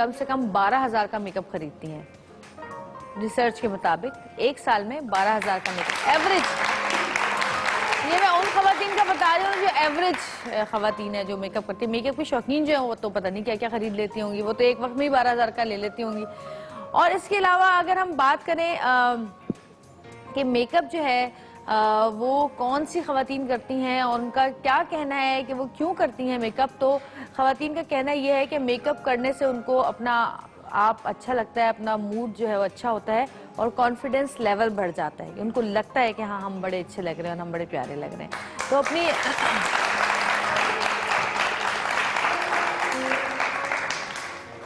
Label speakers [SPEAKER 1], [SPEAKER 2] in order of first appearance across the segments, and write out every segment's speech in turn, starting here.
[SPEAKER 1] कम से कम 12,000 का मेकअप खरीदती हैं। रिसर्च के मुताबिक 1 साल में 12,000 का मेकअप एवरेज। ये मैं उन खवातीन का बता रही हूँ जो एवरेज खवातीन है, जो मेकअप करती है। मेकअप की शौकीन जो है वो तो पता नहीं क्या क्या खरीद लेती होंगी, वो तो एक वक्त में ही 12,000 का ले लेती होंगी। और इसके अलावा अगर हम बात करें कि मेकअप जो है वो कौन सी खवातीन करती हैं और उनका क्या कहना है कि वो क्यों करती हैं मेकअप, तो खवातीन का कहना यह है कि मेकअप करने से उनको अपना आप अच्छा लगता है, अपना मूड जो है वो अच्छा होता है और कॉन्फिडेंस लेवल बढ़ जाता है। उनको लगता है कि हाँ हम बड़े अच्छे लग रहे हैं और हम बड़े प्यारे लग रहे हैं। तो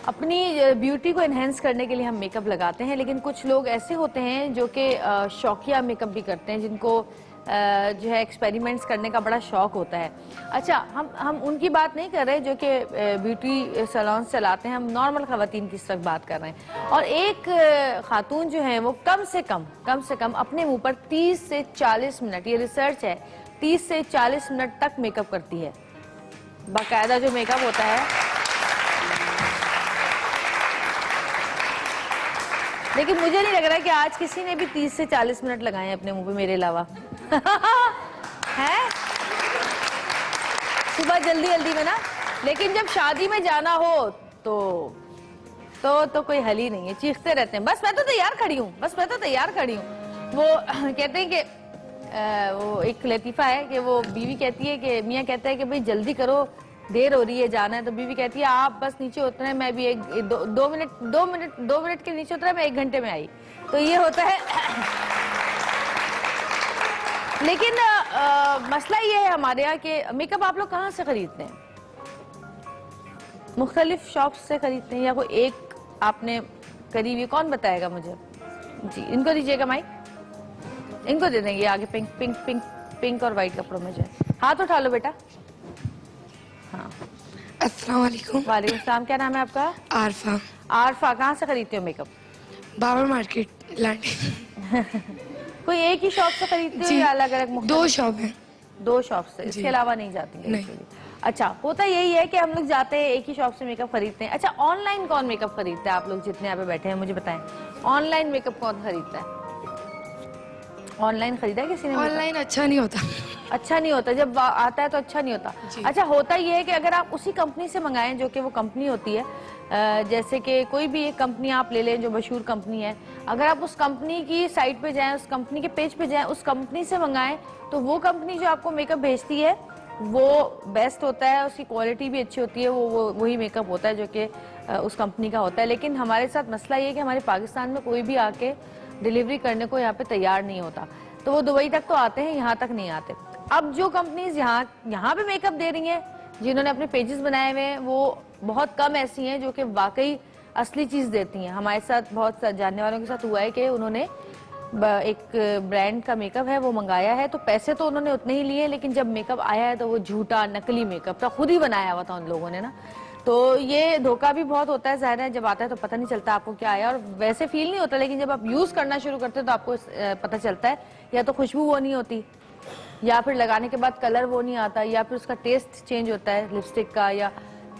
[SPEAKER 1] अपनी ब्यूटी को इन्हेंस करने के लिए हम मेकअप लगाते हैं, लेकिन कुछ लोग ऐसे होते हैं जो कि शौकिया मेकअप भी करते हैं, जिनको जो है एक्सपेरिमेंट्स करने का बड़ा शौक होता है। अच्छा, हम उनकी बात नहीं कर रहे जो कि ब्यूटी सैलून चलाते हैं, हम नॉर्मल खवातीन की इस वक्त बात कर रहे हैं। और एक खातून जो है वो कम से कम अपने मुंह पर 30 से 40 मिनट, ये रिसर्च है, 30 से 40 मिनट तक मेकअप करती है। बाकायदा जो मेकअप होता है, लेकिन मुझे नहीं लग रहा है कि आज किसी ने भी 30 से 40 मिनट लगाए अपने मुंह पे मेरे अलावा। है सुबह जल्दी में ना, लेकिन जब शादी में जाना हो तो कोई हल ही नहीं है, चीखते रहते हैं बस मैं तो तैयार खड़ी हूँ, बस मैं तो तैयार खड़ी हूँ। वो कहते हैं कि वो एक लतीफा है कि वो बीवी कहती है कि मियाँ कहता है कि भाई जल्दी करो, देर हो रही है, जाना है। तो बीवी कहती है आप बस नीचे उतरे, मैं भी दो मिनट के नीचे उतरा, मैं 1 घंटे में आई। तो ये होता है। लेकिन मसला ये है हमारे यहाँ कि मेकअप आप लोग कहाँ से खरीदते हैं? मुख्तलिफ शॉप से खरीदते हैं या कोई एक आपने करीब, ये कौन बताएगा मुझे? जी इनको दीजिएगा माइक, इनको दे देंगे आगे। पिंक और व्हाइट कपड़ों में जो है, हाथ उठा लो बेटा। हाँ,
[SPEAKER 2] अस्सलाम वालेकुम।
[SPEAKER 1] वालेकुम सलाम। क्या नाम है आपका?
[SPEAKER 2] आरफा।
[SPEAKER 1] आरफा, कहाँ से खरीदते हो मेकअप?
[SPEAKER 2] Babar market London.
[SPEAKER 1] कोई एक ही शॉप से खरीदते हो या अलग अलग?
[SPEAKER 2] 2 शॉप हैं।
[SPEAKER 1] 2 शॉप से, इसके अलावा नहीं जाती?
[SPEAKER 2] नहीं।
[SPEAKER 1] अच्छा, होता यही है कि हम लोग जाते हैं एक ही शॉप से मेकअप खरीदते हैं। अच्छा, ऑनलाइन कौन मेकअप खरीदता है? आप लोग जितने यहाँ पे बैठे हैं मुझे बताएं, ऑनलाइन मेकअप कौन खरीदता है? ऑनलाइन खरीदा है किसी ने?
[SPEAKER 2] ऑनलाइन अच्छा नहीं होता।
[SPEAKER 1] अच्छा नहीं होता, जब आता है तो अच्छा नहीं होता। अच्छा, होता ये है कि अगर आप उसी कंपनी से मंगाएं जो कि वो कंपनी होती है, जैसे कि कोई भी एक कंपनी आप ले लें जो मशहूर कंपनी है, अगर आप उस कंपनी की साइट पे जाएं, उस कंपनी के पेज पे जाएं, उस कंपनी से मंगाएं, तो वो कंपनी जो आपको मेकअप भेजती है वो बेस्ट होता है, उसकी क्वालिटी भी अच्छी होती है, वो वही मेकअप होता है जो कि उस कंपनी का होता है। लेकिन हमारे साथ मसला ये है कि हमारे पाकिस्तान में कोई भी आके डिलीवरी करने को यहाँ पे तैयार नहीं होता। तो वो दुबई तक तो आते हैं, यहाँ तक नहीं आते। अब जो कंपनीज यहाँ पे मेकअप दे रही हैं, जिन्होंने अपने पेजेस बनाए हुए हैं, वो बहुत कम ऐसी हैं जो कि वाकई असली चीज देती हैं। हमारे साथ बहुत जानने वालों के साथ हुआ है कि उन्होंने एक ब्रांड का मेकअप है वो मंगाया है, तो पैसे तो उन्होंने उतने ही लिए, लेकिन जब मेकअप आया है तो वो झूठा नकली मेकअप था, खुद ही बनाया हुआ था उन लोगों ने ना। तो ये धोखा भी बहुत होता है, जाहिर है जब आता है तो पता नहीं चलता आपको क्या आया, और वैसे फील नहीं होता, लेकिन जब आप यूज करना शुरू करते हो तो आपको पता चलता है, या तो खुशबू वो नहीं होती, या फिर लगाने के बाद कलर वो नहीं आता, या फिर उसका टेस्ट चेंज होता है लिपस्टिक का, या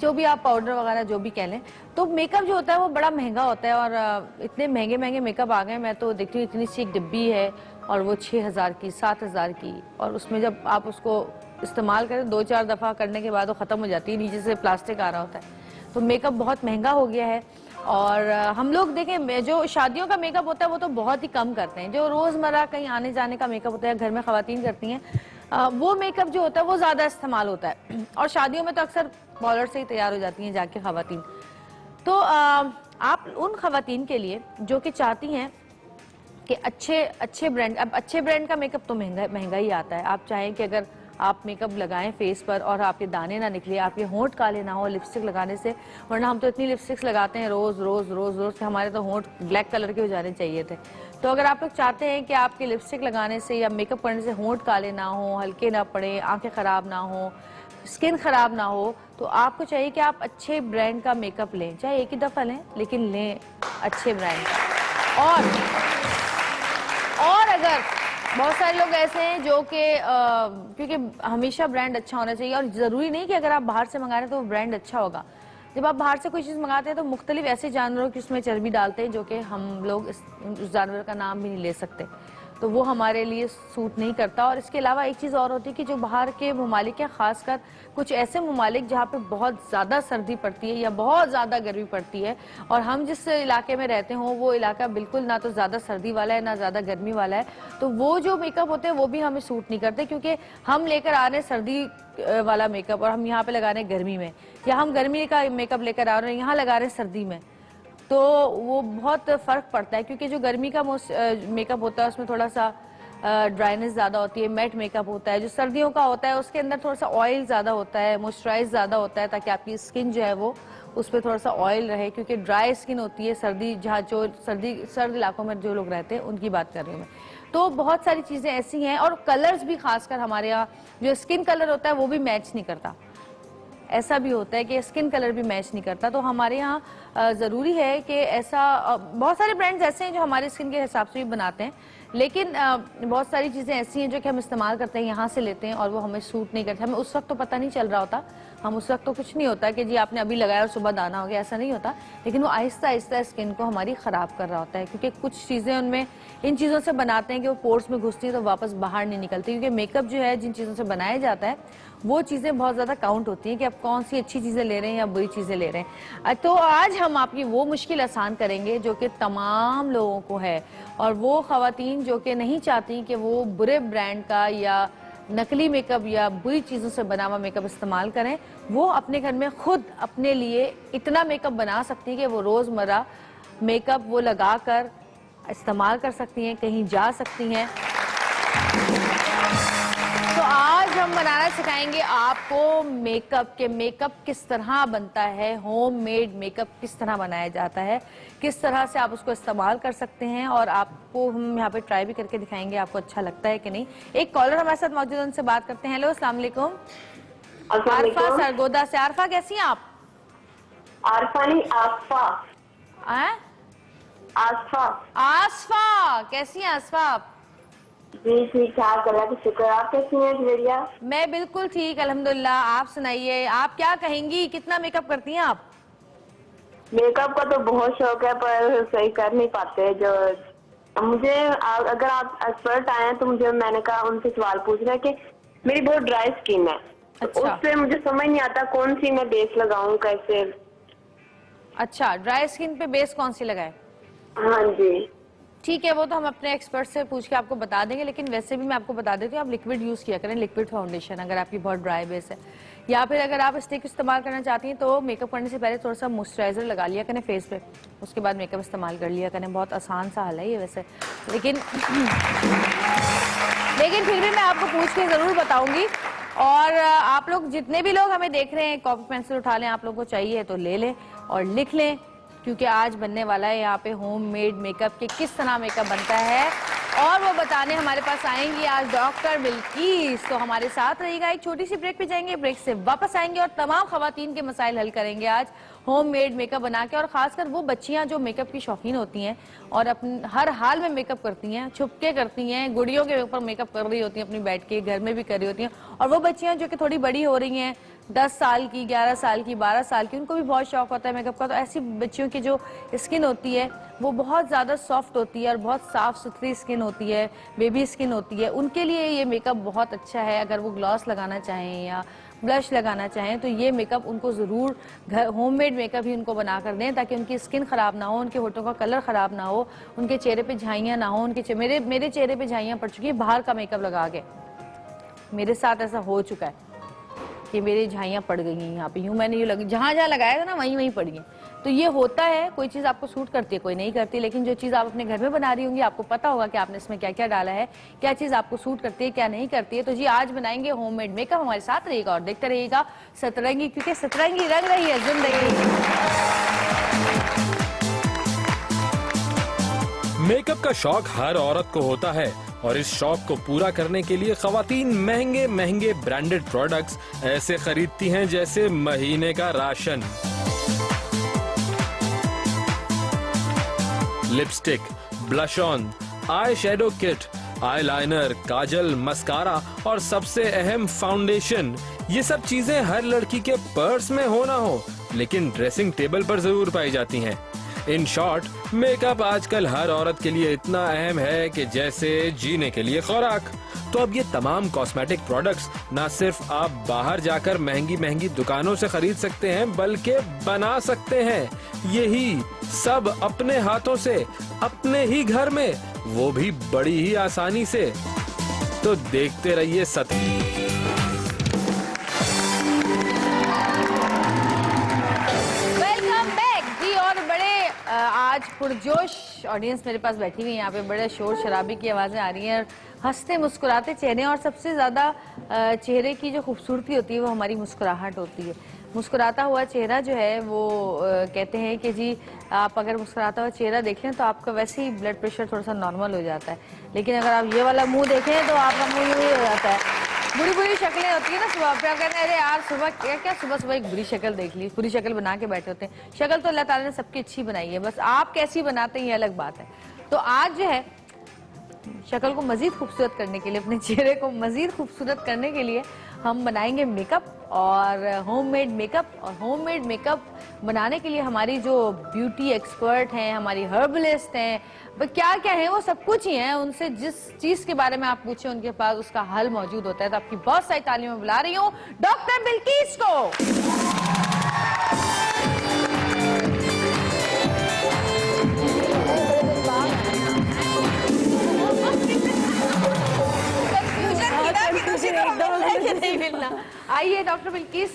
[SPEAKER 1] जो भी आप पाउडर वगैरह जो भी कह लें। तो मेकअप जो होता है वो बड़ा महंगा होता है, और इतने महंगे महंगे मेकअप आ गए। मैं तो देखती हूँ इतनी सी एक डिब्बी है और वो 6,000 की, 7,000 की, और उसमें जब आप उसको इस्तेमाल करें 2-4 दफ़ा करने के बाद वो ख़त्म हो जाती है, नीचे से प्लास्टिक आ रहा होता है। तो मेकअप बहुत महंगा हो गया है। और हम लोग देखें, जो शादियों का मेकअप होता है वो तो बहुत ही कम करते हैं, जो रोज़मर्रा कहीं आने जाने का मेकअप होता है, घर में ख़वातीन करती हैं, वो मेकअप जो होता है वो ज़्यादा इस्तेमाल होता है। और शादियों में तो अक्सर पार्लर से ही तैयार हो जाती हैं जाके ख़वातीन। तो आप उन ख़वातीन के लिए जो कि चाहती हैं कि अच्छे ब्रांड, अब अच्छे ब्रांड का मेकअप तो महंगा ही आता है। आप चाहें कि अगर आप मेकअप लगाएं फेस पर और आपके दाने ना निकले, आपके होंठ काले ना हो लिपस्टिक लगाने से, वरना हम तो इतनी लिपस्टिक्स लगाते हैं रोज रोज रोज रोज, हमारे तो होंठ ब्लैक कलर के हो जाने चाहिए थे। तो अगर आप लोग चाहते हैं कि आपके लिपस्टिक लगाने से या मेकअप करने से होंठ काले ना हो, हल्के ना पड़े, आंखें खराब ना हो, स्किन खराब ना हो, तो आपको चाहिए कि आप अच्छे ब्रांड का मेकअप लें, चाहे एक ही दफ़ा लें, लेकिन लें अच्छे ब्रांड का। और अगर बहुत सारे लोग ऐसे हैं जो कि क्योंकि हमेशा ब्रांड अच्छा होना चाहिए, और ज़रूरी नहीं कि अगर आप बाहर से मंगा रहे हैं तो वो ब्रांड अच्छा होगा। जब आप बाहर से कोई चीज़ मंगाते हैं तो मुख्तलिफ ऐसे जानवरों की उसमें चर्बी डालते हैं जो कि हम लोग उस जानवर का नाम भी नहीं ले सकते, तो वो हमारे लिए सूट नहीं करता। और इसके अलावा एक चीज़ और होती है कि जो बाहर के ममालिक हैं, ख़ासकर कुछ ऐसे ममालिक जहाँ पे बहुत ज़्यादा सर्दी पड़ती है या बहुत ज़्यादा गर्मी पड़ती है, और हम जिस इलाके में रहते हों वो इलाका बिल्कुल ना तो ज़्यादा सर्दी वाला है ना ज़्यादा गर्मी वाला है, तो वो जो मेकअप होते हैं वो भी हमें सूट नहीं करते, क्योंकि हम लेकर आ रहे हैं सर्दी वाला मेकअप और हम यहाँ पे लगा रहे हैं गर्मी में, या हम गर्मी का मेकअप लेकर आ रहे हैं यहाँ लगा रहे हैं सर्दी में, तो वो बहुत फ़र्क पड़ता है। क्योंकि जो गर्मी का मेकअप होता है उसमें थोड़ा सा ड्राइनेस ज़्यादा होती है, मैट मेकअप होता है। जो सर्दियों का होता है उसके अंदर थोड़ा सा ऑयल ज़्यादा होता है, मॉइस्चराइज ज़्यादा होता है, ताकि आपकी स्किन जो है वो उस पर थोड़ा सा ऑयल रहे, क्योंकि ड्राई स्किन होती है सर्दी, जहाँ जो सर्द इलाकों में जो लोग रहते हैं उनकी बात कर रही हूँ मैं। तो बहुत सारी चीज़ें ऐसी हैं, और कलर्स भी खासकर हमारे यहाँ जो स्किन कलर होता है वो भी मैच नहीं करता। ऐसा भी होता है कि स्किन कलर भी मैच नहीं करता, तो हमारे यहाँ ज़रूरी है कि ऐसा बहुत सारे ब्रांड्स ऐसे हैं जो हमारे स्किन के हिसाब से भी बनाते हैं, लेकिन बहुत सारी चीज़ें ऐसी हैं जो कि हम इस्तेमाल करते हैं, यहाँ से लेते हैं और वो हमें सूट नहीं करते। हमें उस वक्त तो पता नहीं चल रहा होता, हम उस वक्त तो कुछ नहीं होता कि जी आपने अभी लगाया और सुबह दाना हो गया, ऐसा नहीं होता, लेकिन वो आहिस्ता आहिस्ता स्किन को हमारी ख़राब कर रहा होता है, क्योंकि कुछ चीज़ें उनमें इन चीज़ों से बनाते हैं कि वो पोर्स में घुसती हैं तो वापस बाहर नहीं निकलती, क्योंकि मेकअप जो है जिन चीज़ों से बनाया जाता है वो चीज़ें बहुत ज़्यादा काउंट होती हैं कि आप कौन सी अच्छी चीज़ें ले रहे हैं या बुरी चीज़ें ले रहे हैं। तो आज हम आपकी वो मुश्किल आसान करेंगे जो कि तमाम लोगों को है, और वो ख़वातीन जो कि नहीं चाहती कि वो बुरे ब्रांड का या नकली मेकअप या बुरी चीज़ों से बना हुआ मेकअप इस्तेमाल करें, वो अपने घर में खुद अपने लिए इतना मेकअप बना सकती हैं कि वो रोज़मर्रा मेकअप वो लगा कर इस्तेमाल कर सकती हैं, कहीं जा सकती हैं। तो आज हम बनाना सिखाएंगे आपको मेकअप के मेकअप किस तरह बनता है, होममेड मेकअप किस तरह बनाया जाता है, किस तरह से आप उसको इस्तेमाल कर सकते हैं, और आपको हम यहाँ पे ट्राई भी करके दिखाएंगे आपको अच्छा लगता है कि नहीं। एक कॉलर हमारे साथ मौजूद है, उनसे बात करते हैं। हेलो, अस्सलाम वालेकुम। आरफा सरगोदा से। आरफा कैसी हैं आप?
[SPEAKER 3] आरफा नहीं, आसफा। आसफा।
[SPEAKER 1] आसफा कैसी हैं आसफा आप?
[SPEAKER 3] जी ठीक ठाक, अल्लाह का शुक्र। आप कैसी हैं जुवेरिया?
[SPEAKER 1] मैं बिल्कुल ठीक, अल्हम्दुलिल्लाह। आप सुनाइए, आप क्या कहेंगी, कितना मेकअप करती हैं आप?
[SPEAKER 3] मेकअप का तो बहुत शौक है पर सही कर नहीं पाते। जो मुझे अगर आप एक्सपर्ट आए हैं तो मैंने कहा उनसे सवाल पूछना है कि मेरी बहुत ड्राई स्किन है।
[SPEAKER 1] अच्छा।
[SPEAKER 3] उससे मुझे समझ नहीं आता कौन सी मैं बेस लगाऊं, कैसे।
[SPEAKER 1] अच्छा, ड्राई स्किन पे बेस कौन सी लगाए?
[SPEAKER 3] हाँ जी
[SPEAKER 1] ठीक है, वो तो हम अपने एक्सपर्ट से पूछ के आपको बता देंगे, लेकिन वैसे भी मैं आपको बता देती हूँ आप लिक्विड यूज़ किया करें, लिक्विड फाउंडेशन, अगर आपकी बहुत ड्राई बेस है। या फिर अगर आप स्टिक इस्तेमाल करना चाहती हैं तो मेकअप करने से पहले थोड़ा सा मॉइस्चराइजर लगा लिया करें फेस पे, उसके बाद मेकअप इस्तेमाल कर लिया करें। बहुत आसान सा हल है ये वैसे, लेकिन फिर भी मैं आपको पूछ के ज़रूर बताऊँगी। और आप लोग जितने भी लोग हमें देख रहे हैं, कॉपी पेंसिल उठा लें, आप लोगों को चाहिए तो ले लें और लिख लें, क्योंकि आज बनने वाला है यहाँ पे होममेड मेकअप के किस तरह मेकअप बनता है, और वो बताने हमारे पास आएंगी आज डॉक्टर बिल्किस। तो हमारे साथ रहिएगा, एक छोटी सी ब्रेक पे जाएंगे, ब्रेक से वापस आएंगे और तमाम खवातीन के मसाइल हल करेंगे आज होममेड मेकअप बना के। और खासकर वो बच्चियां जो मेकअप की शौकीन होती हैं और हर हाल में मेकअप करती हैं, छुपके करती हैं, गुड़ियों के ऊपर मेकअप कर रही होती हैं, अपनी बैठ के घर में भी कर रही होती हैं, और वो बच्चियां जो कि थोड़ी बड़ी हो रही हैं, 10 साल की, 11 साल की, 12 साल की, उनको भी बहुत शौक होता है मेकअप का। तो ऐसी बच्चियों की जो स्किन होती है वो बहुत ज़्यादा सॉफ्ट होती है और बहुत साफ़ सुथरी स्किन होती है, बेबी स्किन होती है, उनके लिए ये मेकअप बहुत अच्छा है। अगर वो ग्लॉस लगाना चाहें या ब्लश लगाना चाहें तो ये मेकअप उनको ज़रूर घर होममेड मेकअप ही उनको बना कर दें, ताकि उनकी स्किन ख़राब ना हो, उनके होठों का कलर ख़राब ना हो, उनके चेहरे पे झाइयाँ ना हो। मेरे चेहरे पे झाइयाँ पड़ चुकी है बाहर का मेकअप लगा के, मेरे साथ ऐसा हो चुका है कि मेरी झाइयाँ पड़ गई हैं यहाँ पे, यूँ मैंने जहाँ जहाँ लगाया था ना वहीं पड़ गई। तो ये होता है, कोई चीज़ आपको सूट करती है, कोई नहीं करती, लेकिन जो चीज़ आप अपने घर में बना रही होंगी आपको पता होगा कि आपने इसमें क्या क्या डाला है, क्या चीज़ आपको सूट करती है, क्या नहीं करती है। तो जी आज बनाएंगे होममेड मेकअप, हमारे साथ रहिएगा और देखते रहिएगा सतरंगी, क्योंकि सतरंगी रंग रही है जिंदगी।
[SPEAKER 4] मेकअप का शौक हर औरत को होता है, और इस शौक को पूरा करने के लिए खवातीन महंगे महंगे ब्रांडेड प्रोडक्ट्स ऐसे खरीदती हैं जैसे महीने का ration. Lipstick, blush on, eye shadow kit, eyeliner, Kajal, mascara और सबसे अहम फाउंडेशन, ये सब चीजें हर लड़की के पर्स में हो ना हो, लेकिन ड्रेसिंग टेबल पर जरूर पाई जाती हैं। इन शॉर्ट, मेकअप आजकल हर औरत के लिए इतना अहम है कि जैसे जीने के लिए खुराक। तो अब ये तमाम कॉस्मेटिक प्रोडक्ट्स ना सिर्फ आप बाहर जाकर महंगी महंगी दुकानों से खरीद सकते हैं, बल्कि बना सकते हैं यही सब अपने हाथों से, अपने ही घर में, वो भी बड़ी ही आसानी से। तो देखते रहिए
[SPEAKER 1] वेलकम बैक जी। और बड़े आज पुरजोश ऑडियंस मेरे पास बैठी हुई है यहाँ पे, बड़े शोर शराबे की आवाजें आ रही हैं, हंसते मुस्कुराते चेहरे, और सबसे ज्यादा चेहरे की जो खूबसूरती होती है वो हमारी मुस्कुराहट होती है। मुस्कुराता हुआ चेहरा जो है वो कहते हैं कि जी आप अगर मुस्कुराता हुआ चेहरा देख लें तो आपका वैसे ही ब्लड प्रेशर थोड़ा सा नॉर्मल हो जाता है, लेकिन अगर आप ये वाला मुंह देखें तो आपका मुंह यूं ही हो जाता है। बुरी बुरी शक्लें होती है ना सुबह पे, कहते हैं अरे यार सुबह क्या सुबह सुबह एक बुरी शक्ल देख ली, बुरी शक्ल बना के बैठे होते हैं। शक्ल तो अल्लाह ताला ने सबकी अच्छी बनाई है, बस आप कैसी बनाते हैं ये अलग बात है। तो आज जो है शक्ल को मजीद खूबसूरत करने के लिए, अपने चेहरे को मजीद खूबसूरत करने के लिए हम बनाएंगे मेकअप, और होममेड मेकअप। और होममेड मेकअप बनाने के लिए हमारी जो ब्यूटी एक्सपर्ट हैं, हमारी हर्बलिस्ट हैं, क्या क्या है वो सब कुछ ही है। उनसे जिस चीज के बारे में आप पूछे उनके पास उसका हल मौजूद होता है। तो आपकी बहुत सारी तालीम में बुला रही हूँ डॉक्टर बिल्किस को। नहीं मिलना। आइए डॉक्टर बिल्किस,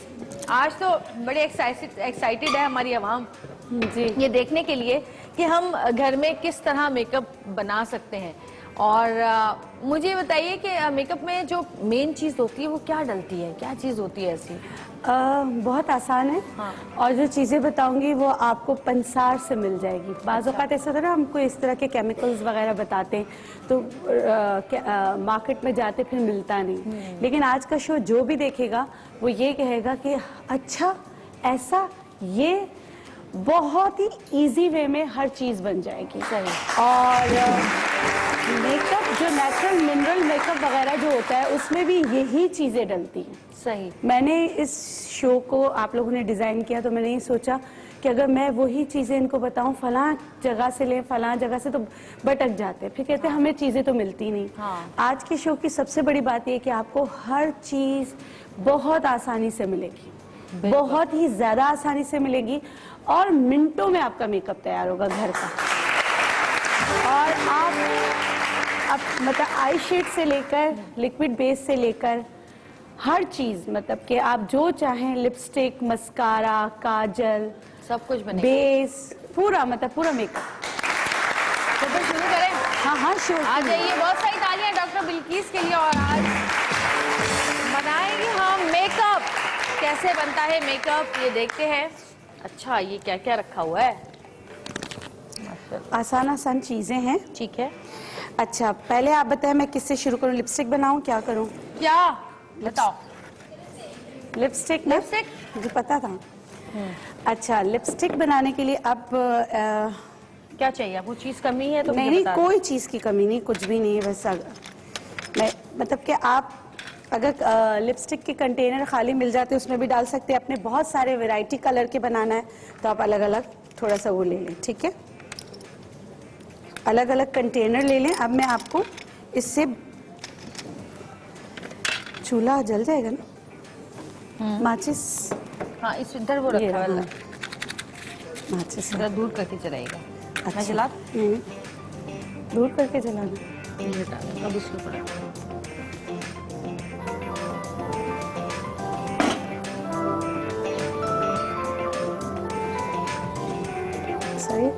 [SPEAKER 1] आज तो बड़े एक्साइटेड है हमारी आवाम जी ये देखने के लिए कि हम घर में किस तरह मेकअप बना सकते हैं। और मुझे बताइए कि मेकअप में जो मेन चीज होती है वो क्या डलती है, क्या चीज होती है ऐसी?
[SPEAKER 5] बहुत आसान है। हाँ। और जो चीज़ें बताऊंगी वो आपको पंसार से मिल जाएगी। बाज़ औक़ात ऐसा होता है ना, हमको इस तरह के केमिकल्स वगैरह बताते हैं तो मार्केट में जाते फिर मिलता नहीं। लेकिन आज का शो जो भी देखेगा वो ये कहेगा कि अच्छा ऐसा, ये बहुत ही इजी वे में हर चीज़ बन जाएगी। सही। और मेकअप जो नेचुरल मिनरल मेकअप वगैरह जो होता है उसमें भी यही चीज़ें डलती हैं। सही। मैंने इस शो को आप लोगों ने डिज़ाइन किया तो मैंने ये सोचा कि अगर मैं वही चीज़ें इनको बताऊं फलां जगह से लें फलां जगह से, तो भटक जाते हैं, फिर कहते हैं हमें चीज़ें तो मिलती नहीं। हाँ। आज के शो की सबसे बड़ी बात ये कि आपको हर चीज़ बहुत आसानी से मिलेगी, बहुत ही ज़्यादा आसानी से मिलेगी, और मिनटों में आपका मेकअप तैयार होगा घर का। और आप मतलब आई शेड से लेकर लिक्विड बेस से लेकर हर चीज, मतलब कि आप जो चाहें, लिपस्टिक, मस्कारा, काजल, सब कुछ बने, बेस, पूरा मतलब पूरा मेकअप। तो शुरू करें? हाँ हाँ शुरू।
[SPEAKER 1] आ जाइए, बहुत सारी तालियां डॉक्टर बिल्किस के लिए। और आज बनाएंगे हम मेकअप। कैसे बनता है मेकअप ये देखते हैं। अच्छा ये क्या क्या रखा हुआ है?
[SPEAKER 5] आसान आसान चीजें हैं।
[SPEAKER 1] ठीक है।
[SPEAKER 5] अच्छा पहले आप बताएं मैं किससे शुरू करूं? लिपस्टिक बनाऊं, क्या करूं?
[SPEAKER 1] क्या बताओ?
[SPEAKER 5] लिपस्टिक मुझे पता था। अच्छा लिपस्टिक बनाने के लिए अब
[SPEAKER 1] क्या चाहिए आपको? चीज कमी है तो
[SPEAKER 5] नहीं, कोई चीज की कमी नहीं, कुछ भी नहीं है। बस मैं मतलब कि आप अगर लिपस्टिक के कंटेनर खाली मिल जाते उसमें भी डाल सकते हैं। अपने बहुत सारे वैरायटी कलर के बनाना है तो आप अलग अलग थोड़ा सा वो ले लें। ठीक है, अलग अलग कंटेनर ले लें। अब मैं आपको इससे, चूल्हा जल जाएगा ना, माचिस।
[SPEAKER 1] हाँ इस इधर वो रखा है वाला
[SPEAKER 5] माचिस
[SPEAKER 1] इधर दूर करके चलाएगा।
[SPEAKER 5] अच्छा।
[SPEAKER 1] मैं जला
[SPEAKER 5] दूर करके जलाना।
[SPEAKER 1] अब इसके ऊपर
[SPEAKER 5] सही।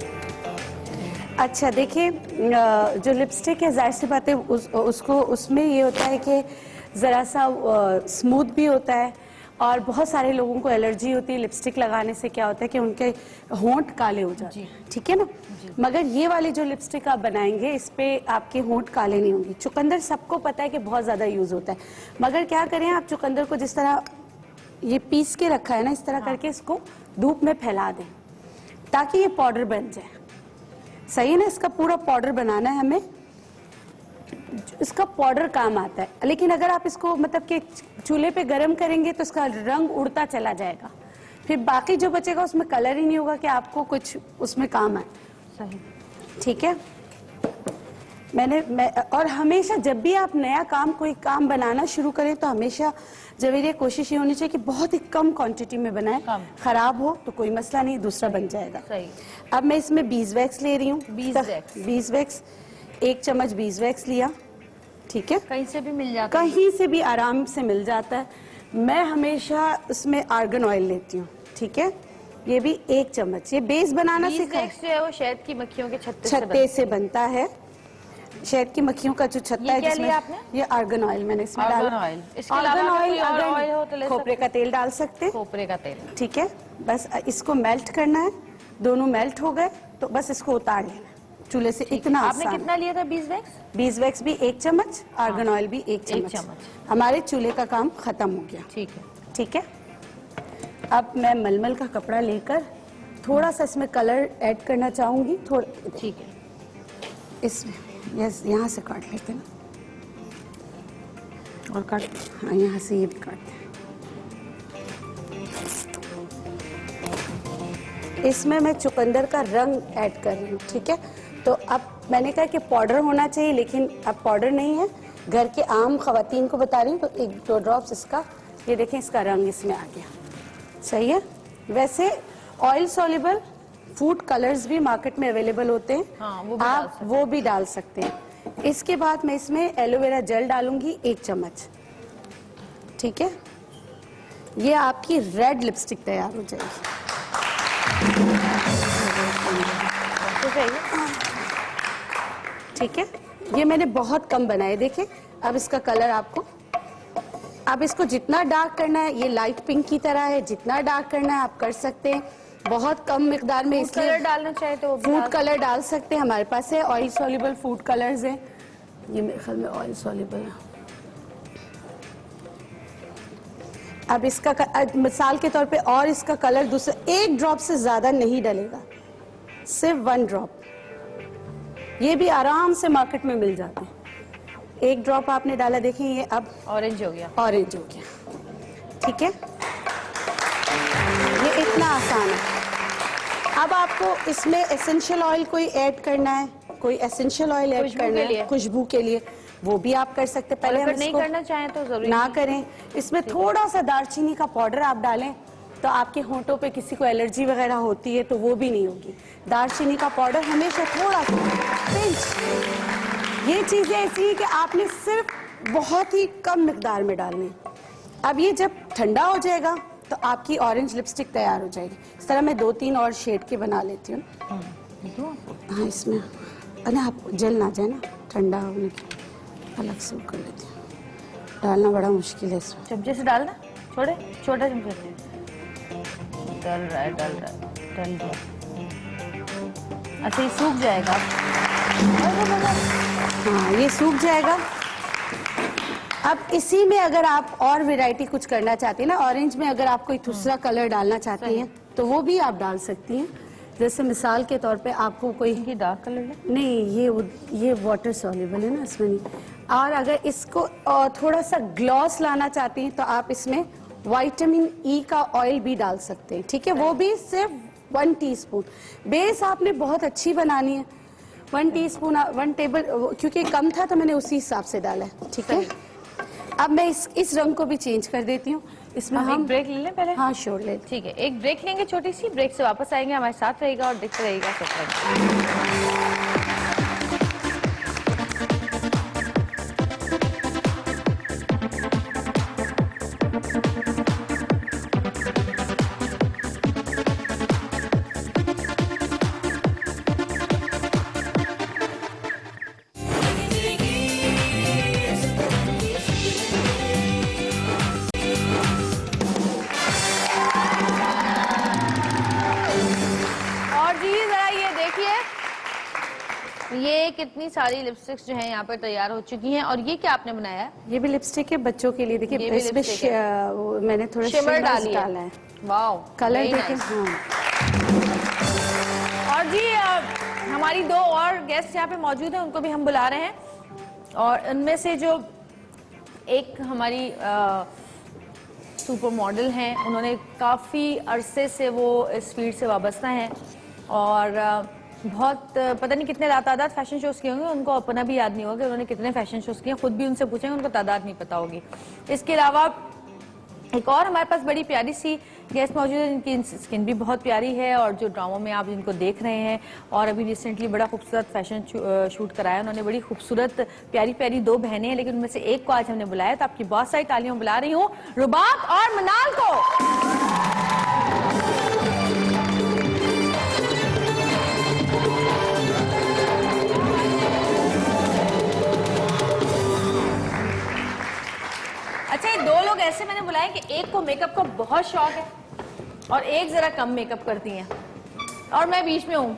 [SPEAKER 5] अच्छा देखिए, जो लिपस्टिक है जाहिर सी बात है उसको उसमें ये होता है कि ज़रा सा स्मूथ भी होता है, और बहुत सारे लोगों को एलर्जी होती है लिपस्टिक लगाने से। क्या होता है कि उनके होंठ काले हो जाते हैं, ठीक है ना। मगर ये वाली जो लिपस्टिक आप बनाएंगे इस पे आपके होंठ काले नहीं होंगे। चुकंदर सबको पता है कि बहुत ज़्यादा यूज़ होता है, मगर क्या करें आप चुकंदर को जिस तरह ये पीस के रखा है ना, इस तरह करके इसको धूप में फैला दें ताकि ये पाउडर बन जाए। सही है ना, इसका पूरा पाउडर बनाना है हमें। इसका पाउडर काम आता है, लेकिन अगर आप इसको मतलब कि चूल्हे पे गर्म करेंगे तो इसका रंग उड़ता चला जाएगा, फिर बाकी जो बचेगा उसमें कलर ही नहीं होगा कि आपको कुछ उसमें काम आए।
[SPEAKER 1] सही।
[SPEAKER 5] ठीक है। और हमेशा जब भी आप नया काम कोई काम बनाना शुरू करें तो हमेशा जवेरिया कोशिश ये होनी चाहिए कि बहुत ही कम क्वांटिटी में बनाएं। खराब हो तो कोई मसला नहीं, दूसरा बन जाएगा।
[SPEAKER 1] सही।
[SPEAKER 5] अब मैं इसमें बीजवैक्स ले रही हूँ।
[SPEAKER 1] बीजवैक्स
[SPEAKER 5] 1 चम्मच बीजवैक्स लिया। ठीक है,
[SPEAKER 1] कहीं से भी मिल जाता है?
[SPEAKER 5] कहीं से भी आराम से मिल जाता है। मैं हमेशा उसमें आर्गन ऑयल लेती हूँ। ठीक है, ये भी 1 चम्मच। ये बेस बनाना सिखाया।
[SPEAKER 1] बीजवैक्स जो है वो शहद की मक्खियों के छत्ते
[SPEAKER 5] से बनता है। शहद की मक्खियों का जो छत्ता है,
[SPEAKER 1] क्या
[SPEAKER 5] जिसमें
[SPEAKER 1] लिया आपने?
[SPEAKER 5] ये आर्गन ऑयल मैंने इसमें
[SPEAKER 1] आर्गन
[SPEAKER 5] डाला।
[SPEAKER 1] ऑयल। इसके अलावा कोई और ऑयल हो तो ले
[SPEAKER 5] खोपरे का तेल डाल सकते हैं।
[SPEAKER 1] खोपरे का तेल।
[SPEAKER 5] ठीक है, बस इसको मेल्ट करना है। दोनों मेल्ट हो गए तो बस इसको उतार लेना चूल्हे से। इतना
[SPEAKER 1] आपने
[SPEAKER 5] आसान।
[SPEAKER 1] कितना लिया था बीजवैक्स?
[SPEAKER 5] बीजवैक्स भी 1 चम्मच, आर्गन ऑयल भी 1 चम्मच। हमारे चूल्हे का काम खत्म हो गया।
[SPEAKER 1] ठीक है।
[SPEAKER 5] ठीक है, अब मैं मलमल का कपड़ा लेकर थोड़ा सा इसमें कलर ऐड करना चाहूंगी। थोड़ा,
[SPEAKER 1] ठीक है,
[SPEAKER 5] इसमें यहाँ से काट लेते हैं ना, और काट, हाँ यहाँ से ये भी काटते हैं। इसमें मैं चुकंदर का रंग ऐड कर रही हूँ। ठीक है, तो अब मैंने कहा कि पाउडर होना चाहिए, लेकिन अब पाउडर नहीं है। घर के आम खवातीन को बता रही हूँ, तो 1-2 ड्रॉप्स इसका, ये देखें इसका रंग इसमें आ गया। सही है। वैसे ऑयल सॉल्युबल फूड कलर्स भी मार्केट में अवेलेबल होते हैं।
[SPEAKER 1] हाँ,
[SPEAKER 5] आप वो भी डाल सकते हैं। इसके बाद मैं इसमें एलोवेरा जेल डालूंगी 1 चम्मच। ठीक है, ये आपकी रेड लिपस्टिक तैयार हो जाएगी। ठीक है, ये मैंने बहुत कम बनाए, देखें। अब इसका कलर आपको, अब इसको जितना डार्क करना है, ये लाइट पिंक की तरह है, जितना डार्क करना है आप कर सकते हैं। बहुत कम मिकदार में, इसलिए
[SPEAKER 1] कलर डालना चाहे तो
[SPEAKER 5] फूड कलर डाल सकते हैं। हमारे पास है ऑयल सॉल्युबल फूड कलर्स हैं, ये मेरे ख्याल में ऑयल सॉल्युबल है। अब इसका मिसाल के तौर पे, और इसका कलर दूसरा 1 ड्रॉप से ज्यादा नहीं डलेगा, सिर्फ 1 ड्रॉप। ये भी आराम से मार्केट में मिल जाते हैं। 1 ड्रॉप आपने डाला, देखिए ये अब
[SPEAKER 1] ऑरेंज हो गया।
[SPEAKER 5] ऑरेंज हो गया। ठीक है, ये इतना आसान है। अब आपको इसमें एसेंशियल ऑयल कोई ऐड करना है, कोई एसेंशियल ऑयल ऐड करना है खुशबू के लिए, वो भी आप कर सकते हैं। पहले हम
[SPEAKER 1] नहीं करना चाहें तो जरूरी
[SPEAKER 5] ना करें। इसमें थोड़ा सा दालचीनी का पाउडर आप डालें तो आपके होंठों पे किसी को एलर्जी वगैरह होती है तो वो भी नहीं होगी। दालचीनी का पाउडर हमेशा थोड़ा सा पिंच। ये चीजें ऐसी है कि आपने सिर्फ बहुत ही कम मिकदार में डालनी है। अब ये जब ठंडा हो जाएगा तो आपकी ऑरेंज लिपस्टिक तैयार हो जाएगी। इस तरह मैं 2-3 और शेड के बना लेती हूँ। हाँ, इसमें अरे आप जल ना जाए ना, ठंडा होने की अलग से कर लेती हूँ। डालना बड़ा मुश्किल है इसमें।
[SPEAKER 1] चमचे से डालना, छोटे चमचे से डल रहा है। अच्छा, ये सूख जाएगा।
[SPEAKER 5] हाँ, ये सूख जाएगा। अब इसी में अगर आप और वैरायटी कुछ करना चाहती हैं ना, ऑरेंज में अगर आप कोई दूसरा कलर डालना चाहती हैं तो वो भी आप डाल सकती हैं। जैसे मिसाल के तौर पे आपको कोई
[SPEAKER 1] डार्क कलर है?
[SPEAKER 5] नहीं, ये वाटर सॉल्युबल है ना, इसमें नहीं। और अगर इसको थोड़ा सा ग्लॉस लाना चाहती हैं तो आप इसमें विटामिन ई का ऑयल भी डाल सकते हैं। ठीक है, वो भी सिर्फ 1 टीस्पून। बेस आपने बहुत अच्छी बनानी है। 1 टीस्पून, 1 टेबल, क्योंकि कम था तो मैंने उसी हिसाब से डाला है। ठीक है, अब मैं इस रंग को भी चेंज कर देती हूँ। इसमें हम
[SPEAKER 1] एक ब्रेक ले लें पहले।
[SPEAKER 5] हाँ, श्योर ले।
[SPEAKER 1] ठीक है, एक ब्रेक लेंगे छोटी सी। ब्रेक से वापस आएंगे, हमारे साथ रहेगा और देखते रहेगा सब। ये कितनी सारी लिपस्टिक्स जो हैं यहाँ पर तैयार हो चुकी हैं। और ये क्या आपने बनाया है?
[SPEAKER 5] ये भी लिपस्टिक है बच्चों के लिए। देखिए इसमें मैंने थोड़ा
[SPEAKER 1] शिमर
[SPEAKER 5] डाला है।
[SPEAKER 1] वाओ,
[SPEAKER 5] कलर देखिए। हाँ।
[SPEAKER 1] और जी हमारी 2 और गेस्ट यहाँ पे मौजूद हैं, उनको भी हम बुला रहे हैं। और उनमें से जो एक हमारी सुपर मॉडल हैं, उन्होंने काफ़ी अरसे से वो इस फील्ड से वाबस्ता हैं और बहुत पता नहीं कितने तादाद फैशन शोज़ किए होंगे, उनको अपना भी याद नहीं होगा कि उन्होंने कितने फैशन शोज़ किए, खुद भी उनसे पूछेंगे उनको तादाद नहीं पता होगी। इसके अलावा एक और हमारे पास बड़ी प्यारी सी गेस्ट मौजूद है, जिनकी स्किन भी बहुत प्यारी है और जो ड्रामों में आप जिनको देख रहे हैं और अभी रिसेंटली बड़ा खूबसूरत फैशन शूट कराया उन्होंने। बड़ी खूबसूरत प्यारी प्यारी दो बहनें हैं, लेकिन उनमें से एक को आज हमने बुलाया, तो आपकी बहुत सारी तालियों बुला रही हूँ रुबाब और मनाल को। अच्छा, ये दो लोग ऐसे मैंने बुलाए कि एक को मेकअप का बहुत शौक है और एक जरा कम मेकअप करती हैं और मैं बीच में हूँ।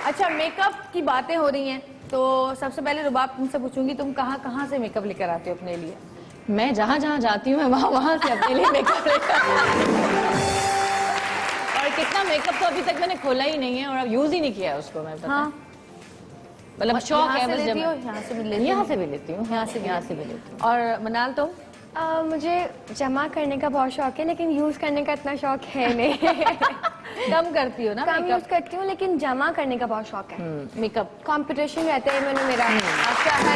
[SPEAKER 1] अच्छा, मेकअप की बातें हो रही हैं तो सबसे पहले रुबाब तुमसे पूछूंगी, तुम कहाँ से मेकअप लेकर आते हो अपने लिए?
[SPEAKER 6] मैं जहाँ जाती हूँ मैं वहाँ से अपने लिए मेकअप लेकर और कितना मेकअप तो अभी तक मैंने खोला ही नहीं है और अब यूज ही नहीं किया है उसको। मैं
[SPEAKER 1] हाँ,
[SPEAKER 6] मतलब शौक है बस। जब
[SPEAKER 1] यहाँ से भी लेती
[SPEAKER 6] यहाँ से भी लेती हूँ, यहाँ से भी लेती हूँ।
[SPEAKER 1] और मनाल तुम?
[SPEAKER 7] मुझे जमा करने का बहुत शौक है, लेकिन यूज करने का इतना शौक है नहीं।
[SPEAKER 1] कम करती हो ना
[SPEAKER 7] कम यूज
[SPEAKER 1] मेकअप?
[SPEAKER 7] करती हूँ, लेकिन जमा करने का बहुत शौक है।
[SPEAKER 1] मेकअप
[SPEAKER 7] कंपटीशन रहता है मैंने मेरा।
[SPEAKER 1] अच्छा है।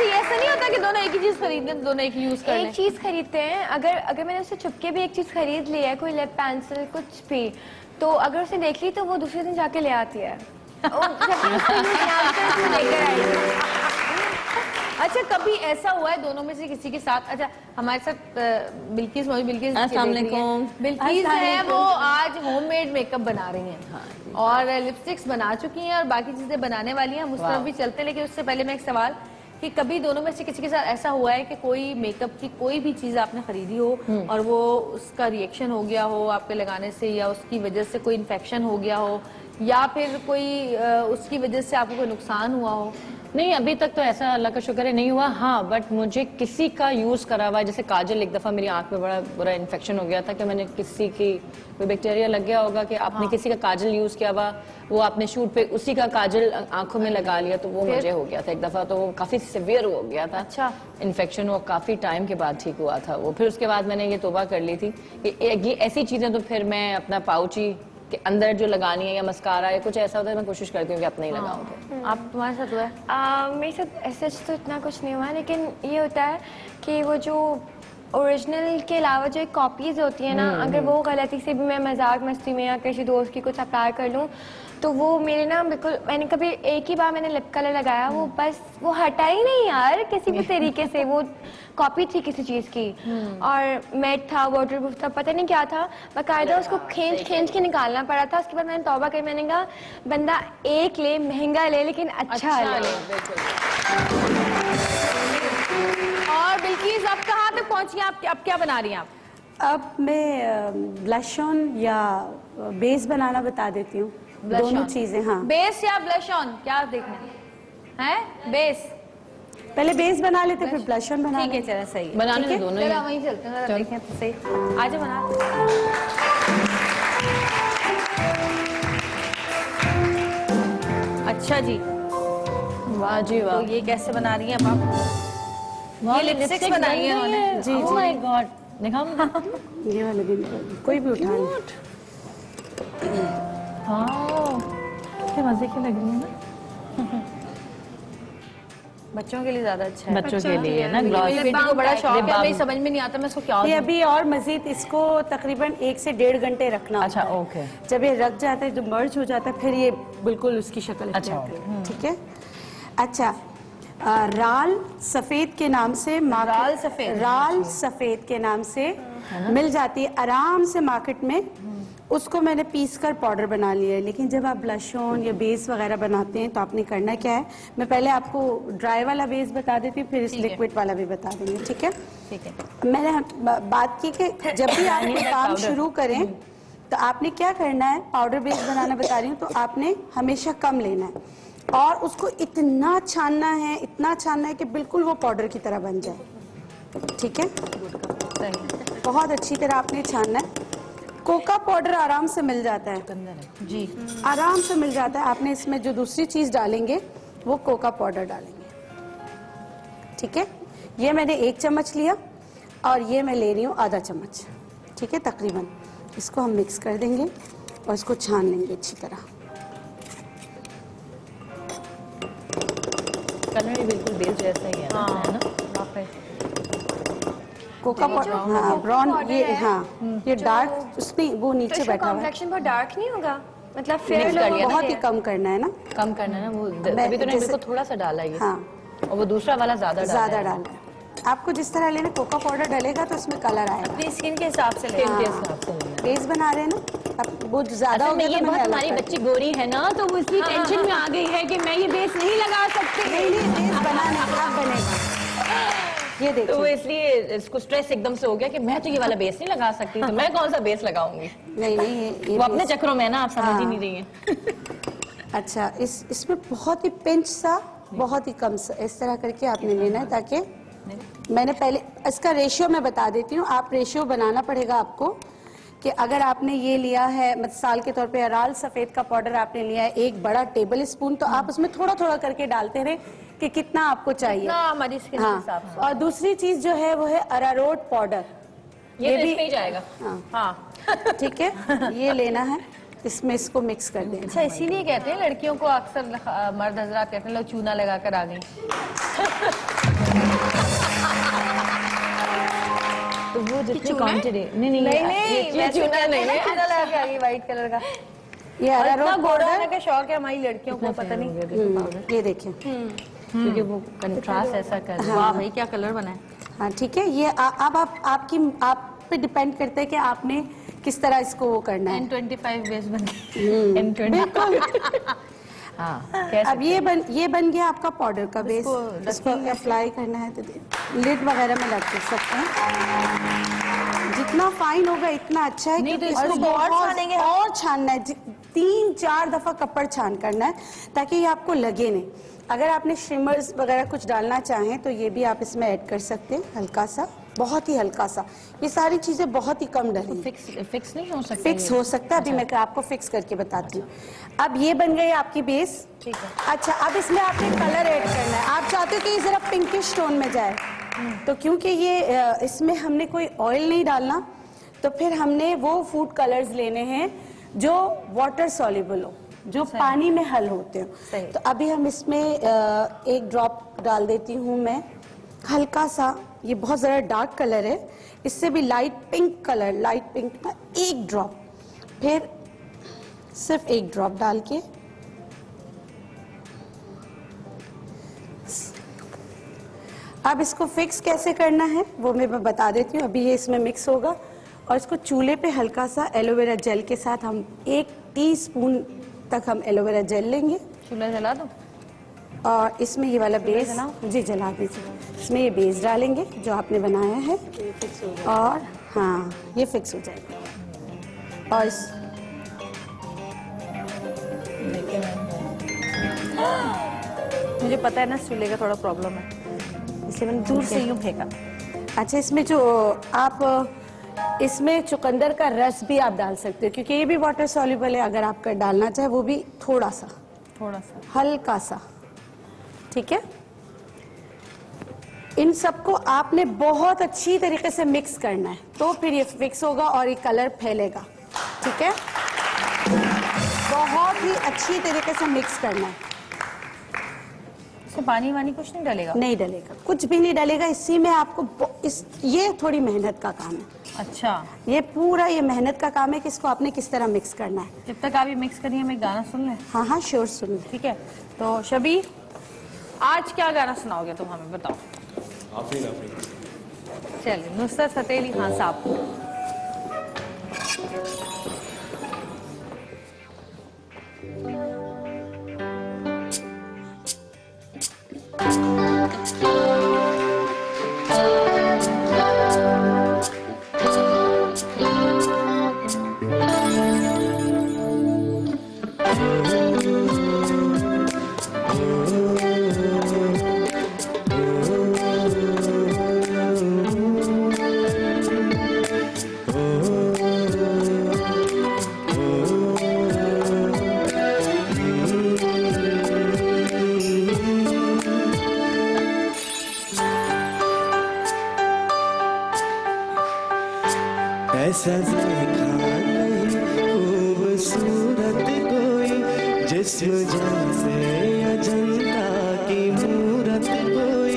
[SPEAKER 1] ऐसा नहीं होता कि दोनों एक ही चीज खरीदते हैं, दोनों एक ही यूज कर लें?
[SPEAKER 7] एक चीज खरीदते हैं, अगर मैंने उससे छुपके भी एक चीज खरीद ली है, कोई लिप पेंसिल कुछ भी, तो अगर उसे देख ली तो वो दूसरे दिन जाके ले आती है।
[SPEAKER 1] अच्छा, कभी ऐसा हुआ है दोनों में से किसी के साथ? अच्छा, हमारे साथ बिल्किस
[SPEAKER 6] अस्सलाम वालेकुम।
[SPEAKER 1] बिल्किस है, वो आज होममेड मेकअप बना रही हैं और लिपस्टिक्स बना चुकी हैं और बाकी चीजें बनाने वाली हैं। हम उस तरफ भी चलते हैं, लेकिन उससे पहले मैं एक सवाल कि कभी दोनों में से किसी के साथ ऐसा हुआ है कि कोई मेकअप की कोई भी चीज आपने खरीदी हो और वो उसका रिएक्शन हो गया हो आपके लगाने से, या उसकी वजह से कोई इन्फेक्शन हो गया हो, या फिर कोई उसकी वजह से आपको कोई नुकसान हुआ हो?
[SPEAKER 6] नहीं, अभी तक तो ऐसा अल्लाह का शुक्र है नहीं हुआ। हाँ, बट मुझे किसी का यूज करा हुआ है, जैसे काजल, एक दफा मेरी आंख में बड़ा बुरा इन्फेक्शन हो गया था कि मैंने किसी की कोई बैक्टीरिया लग गया होगा कि आपने किसी का काजल यूज किया हुआ, वो आपने शूट पे उसी का काजल आंखों में लगा लिया, तो वो मुझे हो गया था एक दफा, तो वो काफी सिवियर हो गया था।
[SPEAKER 1] अच्छा,
[SPEAKER 6] इन्फेक्शन वो काफी टाइम के बाद ठीक हुआ था वो। फिर उसके बाद मैंने ये तौबा कर ली थी कि ये ऐसी चीजें तो फिर मैं अपना पाउची के अंदर जो लगानी है या मस्कारा या कुछ ऐसा होता है, मैं कोशिश करती हूँ कि अपना ही लगाऊं।
[SPEAKER 1] आप तुम्हारे साथ हुआ है?
[SPEAKER 7] मेरे साथ ऐसा तो इतना कुछ नहीं हुआ, लेकिन ये होता है कि वो जो ओरिजिनल के अलावा जो एक कॉपीज होती है ना, अगर वो गलती से भी मैं मजाक मस्ती में या किसी दोस्त की कुछ अप्लाई कर लूँ तो वो मेरे ना बिल्कुल, मैंने कभी एक ही बार मैंने लिप कलर लगाया, वो बस वो हटा ही नहीं यार किसी भी तरीके से। वो कॉपी थी किसी चीज की और मैट था, वाटरप्रूफ था, पता नहीं क्या था, बाकायदा उसको खींच के निकालना पड़ा था। उसके बाद मैंने तौबा कर, मैंने कहा बंदा एक ले, महंगा ले, लेकिन अच्छा ले।
[SPEAKER 1] और बिल्किस अब कहाँ तक पहुंची हैं आप? अब क्या बना रही हैं आप?
[SPEAKER 5] अब मैं ब्लश ऑन या बेस बनाना बता देती हूँ, दोनों चीजें। हाँ,
[SPEAKER 1] बेस या ब्लश ऑन, क्या देखना है? बेस
[SPEAKER 5] पहले बेस बना लेते फिर ब्लश ऑन बना
[SPEAKER 1] ठीक है,
[SPEAKER 5] लेते।
[SPEAKER 1] चलो सही है।
[SPEAKER 6] बनाने में दोनों ही
[SPEAKER 1] जरा वहीं चलते हैं, जरा देखें तो सही। आजा बना। अच्छा जी,
[SPEAKER 6] वाह जी वाह।
[SPEAKER 1] तो ये कैसे बना रही हैं अब आप? ये लिपस्टिक्स बनाई है उन्होंने।
[SPEAKER 5] जी
[SPEAKER 6] ओह माय गॉड, दिखाओ।
[SPEAKER 5] ये वाले भी कोई भी उठा ले।
[SPEAKER 6] हाँ, क्या मजे की लग रही है ना।
[SPEAKER 1] बच्चों के लिए ज्यादा अच्छा है।
[SPEAKER 6] बच्चों के लिए ना,
[SPEAKER 1] मेरी
[SPEAKER 6] ग्लॉस।
[SPEAKER 1] बेटी को बड़ा शौक है, मेरी समझ में नहीं आता मैं इसको क्या
[SPEAKER 5] ये
[SPEAKER 1] दूं।
[SPEAKER 5] अभी और मजीद इसको तकरीबन 1 से 1.5 घंटे रखना
[SPEAKER 6] अच्छा,
[SPEAKER 5] होता है।
[SPEAKER 6] ओके।
[SPEAKER 5] जब ये रख जाता है, जब मर्ज हो जाता है, फिर ये बिल्कुल उसकी शक्ल
[SPEAKER 6] अच्छा,
[SPEAKER 5] इख्तियार करता है। ठीक है। अच्छा, राल सफेद के नाम से राल सफेद के नाम से मिल जाती है आराम से मार्केट में। उसको मैंने पीस कर पाउडर बना लिया है। लेकिन जब आप ब्लश ऑन या बेस वगैरह बनाते हैं तो आपने करना क्या है, मैं पहले आपको ड्राई वाला बेस बता देती हूँ, फिर इस लिक्विड वाला भी बता देंगे। ठीक है,
[SPEAKER 1] ठीक है।
[SPEAKER 5] मैंने बात की कि जब भी आप कोई काम शुरू करें तो आपने क्या करना है, पाउडर बेस बनाना बता रही हूँ, तो आपने हमेशा कम लेना है और उसको इतना छानना है कि बिल्कुल वो पाउडर की तरह बन जाए। ठीक है, बहुत अच्छी तरह आपने छानना है। कोका पाउडर आराम से मिल जाता है
[SPEAKER 1] जी।
[SPEAKER 5] आराम से मिल जाता है। आपने इसमें जो दूसरी चीज डालेंगे वो कोका पाउडर डालेंगे, ठीक है। ये मैंने 1 चम्मच लिया और ये मैं ले रही हूँ आधा चम्मच, ठीक है तकरीबन। इसको हम मिक्स कर देंगे और इसको छान लेंगे अच्छी तरह।
[SPEAKER 6] कलर भी बिल्कुल बेस जैसा ही है ना, है ना?
[SPEAKER 5] कोका पाउडर, हाँ ब्राउन, ये हाँ ये डार्क उसमें वो नीचे बैठा हुआ है।
[SPEAKER 7] कॉम्प्लेक्शन बहुत डार्क नहीं होगा, मतलब फिर
[SPEAKER 6] Mix कर लिया ना?
[SPEAKER 5] बहुत ही कम करना है ना,
[SPEAKER 6] कम करना है ना वो,
[SPEAKER 5] मैं
[SPEAKER 6] अभी तो
[SPEAKER 5] जैसे-
[SPEAKER 6] बिल्कुल थोड़ा सा डाला ये,
[SPEAKER 5] हाँ
[SPEAKER 6] और वो दूसरा वाला ज्यादा
[SPEAKER 5] ज्यादा डालना है। आपको जिस तरह लेना, कोका पाउडर डलेगा तो उसमें कलर आएगा।
[SPEAKER 1] अपनी स्किन के हिसाब से ले।
[SPEAKER 6] के हिसाब से लेना है।
[SPEAKER 5] बेस बना रहे हैं ना, अब वो ज्यादा हो
[SPEAKER 6] असल में
[SPEAKER 5] गया
[SPEAKER 6] ये
[SPEAKER 5] तो
[SPEAKER 6] बहुत
[SPEAKER 5] मैंने
[SPEAKER 6] हमारी
[SPEAKER 5] अलग कर
[SPEAKER 6] बच्ची गोरी है ना, तो वो इसकी टेंशन में आ गई है कि मैं ये बेस नहीं लगा सकती।
[SPEAKER 5] दिया। नहीं बेस बनाने अब बनेगा, ये
[SPEAKER 6] तो वो
[SPEAKER 5] देखिए।
[SPEAKER 6] इसलिए इसको स्ट्रेस एकदम से हो गया कि मैं तो ये वाला बेस नहीं लगा सकती, तो मैं कौन सा बेस लगाऊंगी।
[SPEAKER 5] नहीं नहीं ये
[SPEAKER 6] वो अपने
[SPEAKER 5] बेस-
[SPEAKER 6] चक्करों में ना, आप समझ ही
[SPEAKER 5] हाँ।
[SPEAKER 6] नहीं रही हैं।
[SPEAKER 5] अच्छा, इसमें बहुत ही पिंच सा, बहुत ही कम सा इस तरह करके आपने लेना है, ताकि मैंने पहले इसका रेशियो मैं बता देती हूँ। आप रेशियो बनाना पड़ेगा आपको कि अगर आपने ये लिया है मिसाल के तौर पे अराल सफेद का पाउडर आपने लिया है 1 बड़ा टेबल स्पून, तो आप उसमें थोड़ा थोड़ा करके डालते रहे कि कितना आपको चाहिए।
[SPEAKER 1] ना हमारी स्किन के हिसाब
[SPEAKER 5] हाँ,
[SPEAKER 1] से।
[SPEAKER 5] और दूसरी चीज जो है वो है अरारोट पाउडर,
[SPEAKER 6] ये तो इसमें ही जाएगा।
[SPEAKER 5] हाँ
[SPEAKER 1] हाँ।
[SPEAKER 5] ठीक है, ये लेना है, इसमें इसको मिक्स कर देना।
[SPEAKER 1] अच्छा, इसीलिए कहते हैं लड़कियों को अक्सर मर्द हजरात कहते हैं लोग चूना लगा कर आ गई।
[SPEAKER 6] तो वो जितनी
[SPEAKER 1] चूना है?
[SPEAKER 6] क्वांटिटी नहीं नहीं ये चूना नहीं है।
[SPEAKER 1] चूना लगा के आ गई व्हाइट कलर का।
[SPEAKER 5] ये
[SPEAKER 1] और इतना
[SPEAKER 5] अरारोट
[SPEAKER 1] गोरा
[SPEAKER 5] पाउडर,
[SPEAKER 1] होने का शौक है हमारी लड़कियों को, पता नहीं।
[SPEAKER 5] ये देखिए।
[SPEAKER 6] क्योंकि वो कंट्रास्ट ऐसा कर रहा है।
[SPEAKER 1] वाह भाई क्या कलर बना है।
[SPEAKER 5] हाँ ठीक है, ये अब आप पे डिपेंड करता है कि आपने किस तरह इसको वो करना है।
[SPEAKER 1] N25 बेस बन गई।
[SPEAKER 5] बिल्कुल।
[SPEAKER 6] हाँ,
[SPEAKER 5] अब ये बन गया आपका पाउडर का बेस।
[SPEAKER 1] इसको
[SPEAKER 5] इसको अप्लाई करना है तो लिड वगैरह में लग सकते हैं। जितना फाइन होगा इतना अच्छा है,
[SPEAKER 1] नहीं तो
[SPEAKER 5] क्योंकि
[SPEAKER 1] इसको और
[SPEAKER 5] बहुत-
[SPEAKER 1] छानेंगे?
[SPEAKER 5] और छानना है, 3-4 दफा कपड़ छान करना है ताकि ये आपको लगे नहीं। अगर आपने शिमर्स वगैरह कुछ डालना चाहें तो ये भी आप इसमें ऐड कर सकते हैं, हल्का सा, बहुत ही हल्का सा। ये सारी चीजें बहुत ही कम डलेंगी।
[SPEAKER 6] फिक्स नहीं हो सकता।
[SPEAKER 5] फिक्स हो सकता है, अभी मैं आपको फिक्स करके बताती हूँ। अब ये बन गई आपकी बेस।
[SPEAKER 1] ठीक है।
[SPEAKER 5] अच्छा, अब इसमें आपने कलर ऐड करना है। आप चाहते हो कि ये जरा पिंकिश टोन में जाए, तो क्योंकि ये इसमें हमने कोई ऑयल नहीं डालना, तो फिर हमने वो फूड कलर्स लेने हैं जो वाटर सॉल्युबल हो, जो पानी में हल होते हो। तो अभी हम इसमें 1 ड्रॉप डाल देती हूँ मैं, हल्का सा। ये बहुत ज़रा डार्क कलर है, इससे भी light pink colour, light pink का 1 ड्रॉप, फिर सिर्फ 1 ड्रॉप डाल के अब इसको फिक्स कैसे करना है वो मैं बता देती हूँ। अभी ये इसमें मिक्स होगा और इसको चूल्हे पे हल्का सा एलोवेरा जेल के साथ हम 1 टीस्पून तक हम एलोवेरा जेल लेंगे
[SPEAKER 1] चूल्हा जला दो।
[SPEAKER 5] और इसमें ये वाला बेस, जी जला दीजिए। इसमें ये बेस डालेंगे जो आपने बनाया है, और हाँ ये फिक्स हो जाएगा। और
[SPEAKER 1] मुझे पता है ना इस चूल्हे का थोड़ा प्रॉब्लम है, इसलिए मैंने दूर से यूं फेंका।
[SPEAKER 5] अच्छा, इसमें जो आप इसमें चुकंदर का रस भी आप डाल सकते हो, क्योंकि ये भी वाटर सॉल्युबल है। अगर आप डालना चाहे वो भी थोड़ा सा, हल्का सा, ठीक है। इन सबको आपने बहुत अच्छी तरीके से मिक्स करना है, तो फिर ये फिक्स होगा और ये कलर फैलेगा, ठीक है। बहुत ही अच्छी तरीके से मिक्स करना है।
[SPEAKER 1] इसमें पानी वानी कुछ नहीं डलेगा?
[SPEAKER 5] नहीं डलेगा, कुछ भी नहीं डलेगा। इसी में आपको ये थोड़ी मेहनत का काम है।
[SPEAKER 1] अच्छा,
[SPEAKER 5] ये पूरा ये मेहनत का काम है कि इसको आपने किस तरह मिक्स करना है।
[SPEAKER 1] जब तक आप ये मिक्स करिए मैं गाना सुन लें।
[SPEAKER 5] हाँ हाँ श्योर, सुन।
[SPEAKER 1] ठीक है, तो शबीर आज क्या गाना सुनाओगे तुम हमें, बताओ। चलिए, नुसरत फतेह अली खान साहब।
[SPEAKER 8] ऐसा देखा नहीं खूबसूरत कोई, जिस्म जैसे अजंता की मूरत कोई,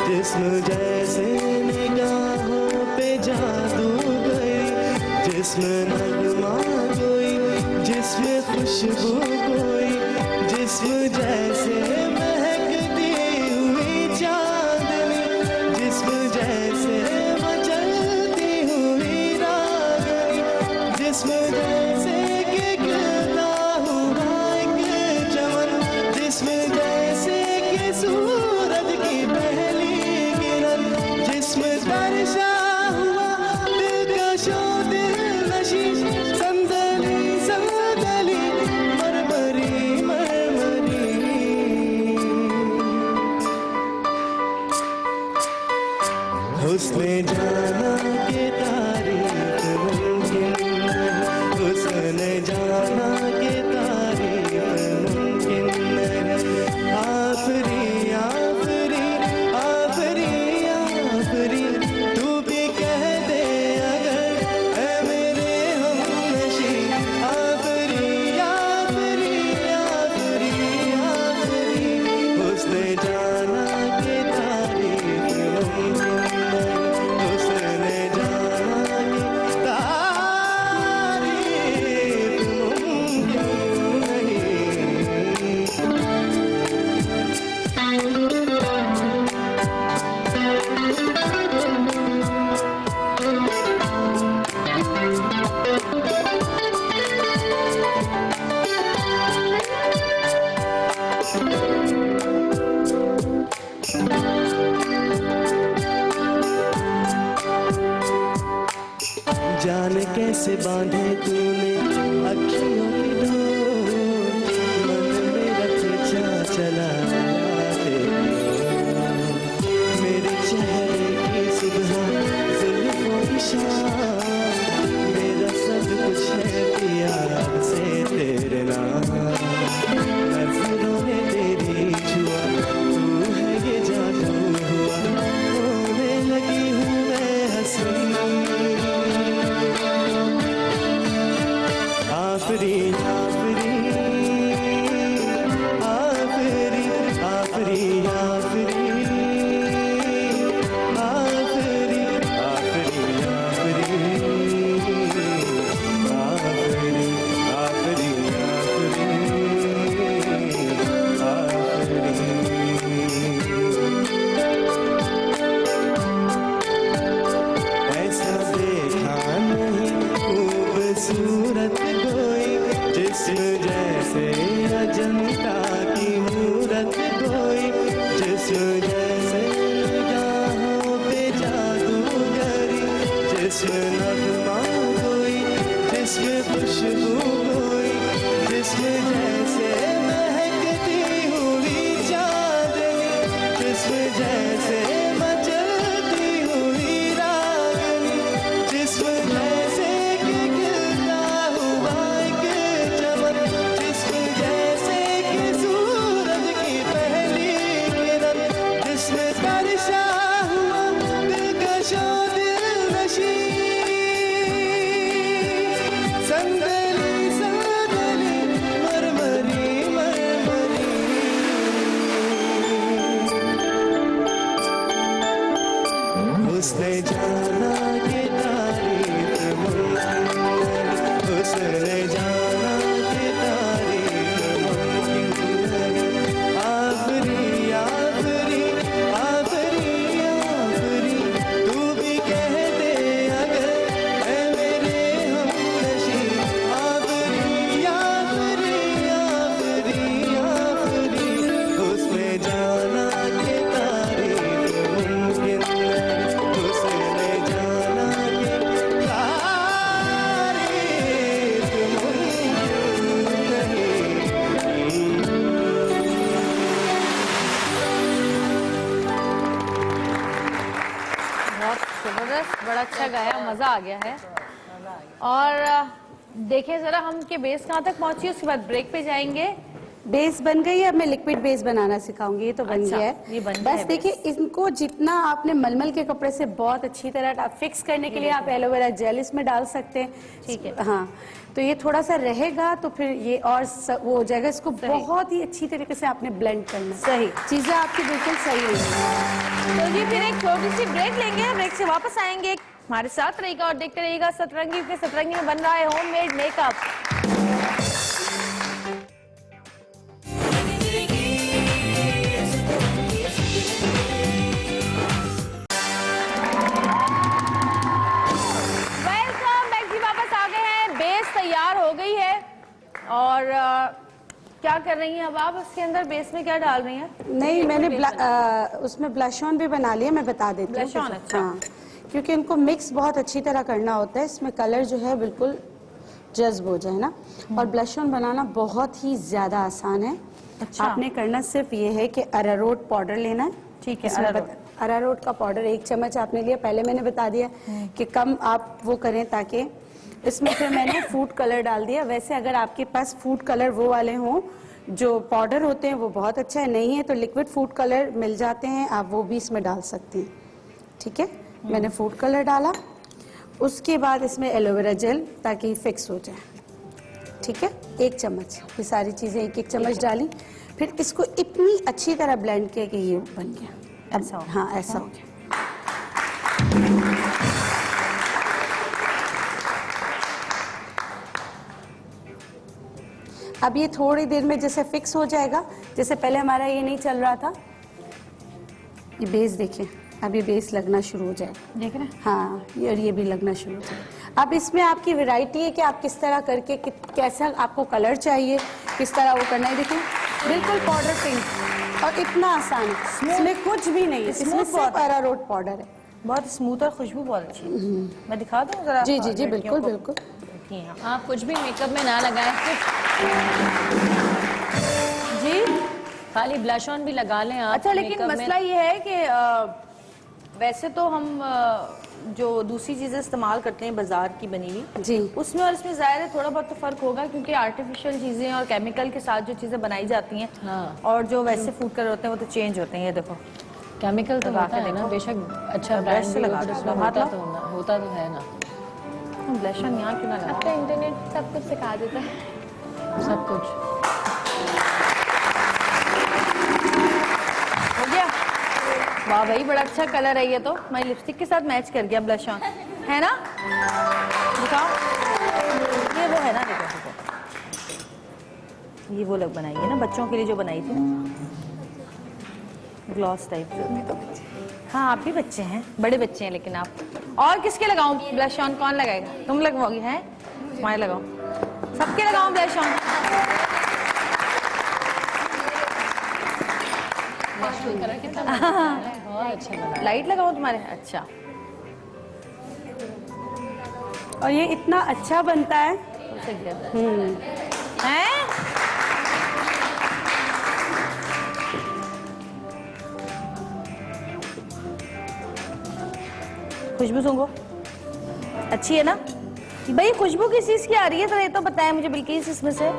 [SPEAKER 8] जिस्म जैसे निगाहों पे जादू गई, जिस्म नगमा कोई, जिस्म खुशबू कोई, जिस्म जैसे महकती हुई चांदनी, जिस्म जैसे मचलती हुई रागनी, जिस्म जैसे कि गिरता हुआ एक चमन, जिस्म जैसे कि सूरज की पहली किरण, जिस्म तरसा हुआ दिलकशो दिलनशी, संदली संदली मरमरी मरमरी। हुस्ने जाना के तारीफ मुमकिन नहीं, हुस्ने जाना के तारीफ मुमकिन नहीं, आफरी आफरी आफरी आफरी, तू भी कह दे अगर है मेरे हमनशी, आफरी आफरी आफरी आफरी, हुस्ने जाना के तारीफ मुमकिन नहीं, हुस्ने जाना के तारीफ मुमकिन नहीं। जाने कैसे बांधे तूने अखियों की डोर, मन मेरा खींचा चला तेरी ओर। मेरे चेहरे की सुबह जुल्फों की शाम, मेरा सब कुछ है प्यार से तेरे नाम, नजरों ने तेरी छुआ, तू है ये जादू हुआ, होने लगी हूँ मैं हंसी, आफरी आफरी आफरी आफरी आफरी आफरी आफरी आफरी आफरी ऐसा देखा नहीं खूबसूरत कोई, जिस्म जैसे अजंता की मूरत कोई, जिस्म जैसे निगाहों पे जादूगरी, जिस्म नगमा कोई, जिस्म खुशबू कोई, जिस्म जैसे महकती हुई चांदनी, जिस्म जैसे मचलती हुई रागनी, जिस्म जैसे कि गिरता हुआ एक चमन, जिस्म जैसे कि सूरज की पहली किरण, जिस्म तरसा हुआ दिलकशो दिलनशी, संदली संदली मरमरी मरमरी। उसने जाना के तारीफ मुमकिन नहीं, उसने जाना के तारीफ मुमकिन नहीं, आफरी आफरी आफरी आफरी, तू भी कह दे अगर है मेरे हमनशी, आफरी आफरी आफरी आफरी, उसने जाना के तारीफ मुमकिन नहीं, उसने जाना के तारीफ मुमकिन नहीं।
[SPEAKER 1] बहुत जबरदस्त, बड़ा अच्छा गाया, मजा आ गया है। और देखिए जरा हम के बेस कहाँ तक पहुंची, उसके बाद ब्रेक पे जाएंगे।
[SPEAKER 5] बेस बन गई है, अब मैं लिक्विड बेस बनाना सिखाऊंगी। ये तो बन
[SPEAKER 1] अच्छा,
[SPEAKER 5] गया
[SPEAKER 1] ये बन
[SPEAKER 5] है।
[SPEAKER 1] गया
[SPEAKER 5] बस
[SPEAKER 1] है
[SPEAKER 5] देखिए, इनको जितना आपने मलमल के कपड़े से बहुत अच्छी तरह फिक्स करने के लिए आप एलोवेरा जेल इसमें डाल सकते हैं।
[SPEAKER 1] ठीक है।
[SPEAKER 5] हाँ, तो ये थोड़ा सा रहेगा तो फिर ये और वो हो जाएगा। इसको बहुत ही अच्छी तरीके से आपने ब्लेंड करना है।
[SPEAKER 1] सही।
[SPEAKER 5] चीजें आपकी बिल्कुल सही होंगी।
[SPEAKER 1] तो जी फिर एक छोटी सी ब्रेक लेंगे, ब्रेक से वापस आएंगे। हमारे साथ रहिएगा और देखते रहिएगा सतरंगी के सतरंगी में बन रहा है होममेड मेकअप। वेलकम बैक जी, वापस आ गए हैं। बेस तैयार हो गई है और क्या कर रही हैं अब आप? उसके अंदर बेस में क्या डाल रही हैं?
[SPEAKER 5] नहीं, मैंने उसमें ब्लश ऑन भी बना लिया, मैं बता देती हूँ।
[SPEAKER 1] ब्लश ऑन, अच्छा।
[SPEAKER 5] हाँ, क्योंकि इनको मिक्स बहुत अच्छी तरह करना होता है, इसमें कलर जो है बिल्कुल जज्ब हो जाए ना। और ब्लश ऑन बनाना बहुत ही ज्यादा आसान है।
[SPEAKER 1] अच्छा।
[SPEAKER 5] आपने करना सिर्फ ये है कि अरारोट पाउडर लेना है।
[SPEAKER 1] ठीक है,
[SPEAKER 5] इसमें अरारोट का पाउडर 1 चम्मच आपने लिया। पहले मैंने बता दिया कि कम आप वो करें, ताकि इसमें फिर मैंने फूड कलर डाल दिया। वैसे अगर आपके पास फूड कलर वो वाले हों जो पाउडर होते हैं, वो बहुत अच्छा है। नहीं है तो लिक्विड फूड कलर मिल जाते हैं, आप वो भी इसमें डाल सकते हैं। ठीक है, मैंने फूड कलर डाला। उसके बाद इसमें एलोवेरा जेल, ताकि फिक्स हो जाए। ठीक है, 1 चम्मच। ये सारी चीजें 1-1 चम्मच डाली। फिर इसको इतनी अच्छी तरह ब्लेंड किया कि ये बन गया।
[SPEAKER 1] ऐसा हो गया।
[SPEAKER 5] हाँ, ऐसा हो गया। अब ये थोड़ी देर में जैसे फिक्स हो जाएगा, जैसे पहले हमारा ये नहीं चल रहा था। ये बेस देखिए, अब ये बेस लगना शुरू हो जाएगा।
[SPEAKER 1] देख रहे हैं?
[SPEAKER 5] हाँ, ये और ये भी लगना शुरू हो जाएगा। अब इसमें आपकी वैरायटी है कि आप किस तरह करके कैसा आपको कलर चाहिए, किस तरह वो करना है। देखिए, बिल्कुल पाउडर पिंक और इतना आसान है। इसमें कुछ भी नहीं है, इसमें सिर्फ अरारोट पाउडर है।
[SPEAKER 1] बहुत स्मूथ और खुशबू बहुत अच्छी है। मैं दिखा दूं जरा?
[SPEAKER 5] जी जी जी,
[SPEAKER 1] लड़कियों
[SPEAKER 5] बिल्कुल
[SPEAKER 1] को?
[SPEAKER 5] बिल्कुल।
[SPEAKER 1] देखिए यहाँ।
[SPEAKER 6] आप कुछ भी मेकअप में ना लगाएं,
[SPEAKER 1] जी
[SPEAKER 6] खाली ब्लश ऑन भी लगा लें आप।
[SPEAKER 1] अच्छा, लेकिन
[SPEAKER 6] makeup में।
[SPEAKER 1] मसला ये है कि वैसे तो हम जो दूसरी चीजें इस्तेमाल करते हैं बाजार की बनी हुई,
[SPEAKER 5] जी,
[SPEAKER 1] उसमें और इसमें जाहिर है थोड़ा बहुत तो फर्क होगा, क्योंकि आर्टिफिशियल चीजें और केमिकल के साथ जो चीजें बनाई जाती हैं,
[SPEAKER 6] हाँ।
[SPEAKER 1] और जो वैसे फूड कलर होते हैं वो तो चेंज होते हैं। ये देखो,
[SPEAKER 6] केमिकल तो
[SPEAKER 1] लगा
[SPEAKER 6] होता
[SPEAKER 1] के
[SPEAKER 6] है ना,
[SPEAKER 1] देखो।
[SPEAKER 6] बेशक अच्छा
[SPEAKER 1] ब्रश
[SPEAKER 6] ब्रांड
[SPEAKER 1] से
[SPEAKER 6] भी हो,
[SPEAKER 1] लगा
[SPEAKER 6] but
[SPEAKER 1] के
[SPEAKER 6] उसमें
[SPEAKER 1] हाथ
[SPEAKER 6] होता तो है ना।
[SPEAKER 1] ब्लश ऑन यहाँ क्यों ना लगा?
[SPEAKER 7] तो इंटरनेट सब कुछ सिखा देता है।
[SPEAKER 6] सब कुछ
[SPEAKER 1] हो गया? वाह भाई, बड़ा अच्छा कलर है ये तो। मेरी लिपस्टिक के साथ मैच कर गया ब्लश ऑन, है ना? दिखाओ, ये वो है ना, देखो देखो, ये वो लोग बनाई है ना बच्चों के लिए, जो बनाई थी ना, ग्लॉस टाइप। हाँ, आप भी बच्चे हैं, बड़े बच्चे हैं लेकिन आप। और किसके लगाऊं ब्लश ऑन? कौन लगाएगा? तुम लगवाओगी? हैं, तुम्हारे लगाओ, सबके लगाऊं ब्लश ऑन?
[SPEAKER 6] कलर कितना बहुत अच्छा लगा।
[SPEAKER 1] लाइट लगाऊं तुम्हारे? अच्छा,
[SPEAKER 5] और ये इतना अच्छा बनता है।
[SPEAKER 1] हैं? खुशबू सूंघो, अच्छी है ना भाई? खुशबू किस चीज की आ रही है, तो ये तो बताएं मुझे बिल्किस इसमें से।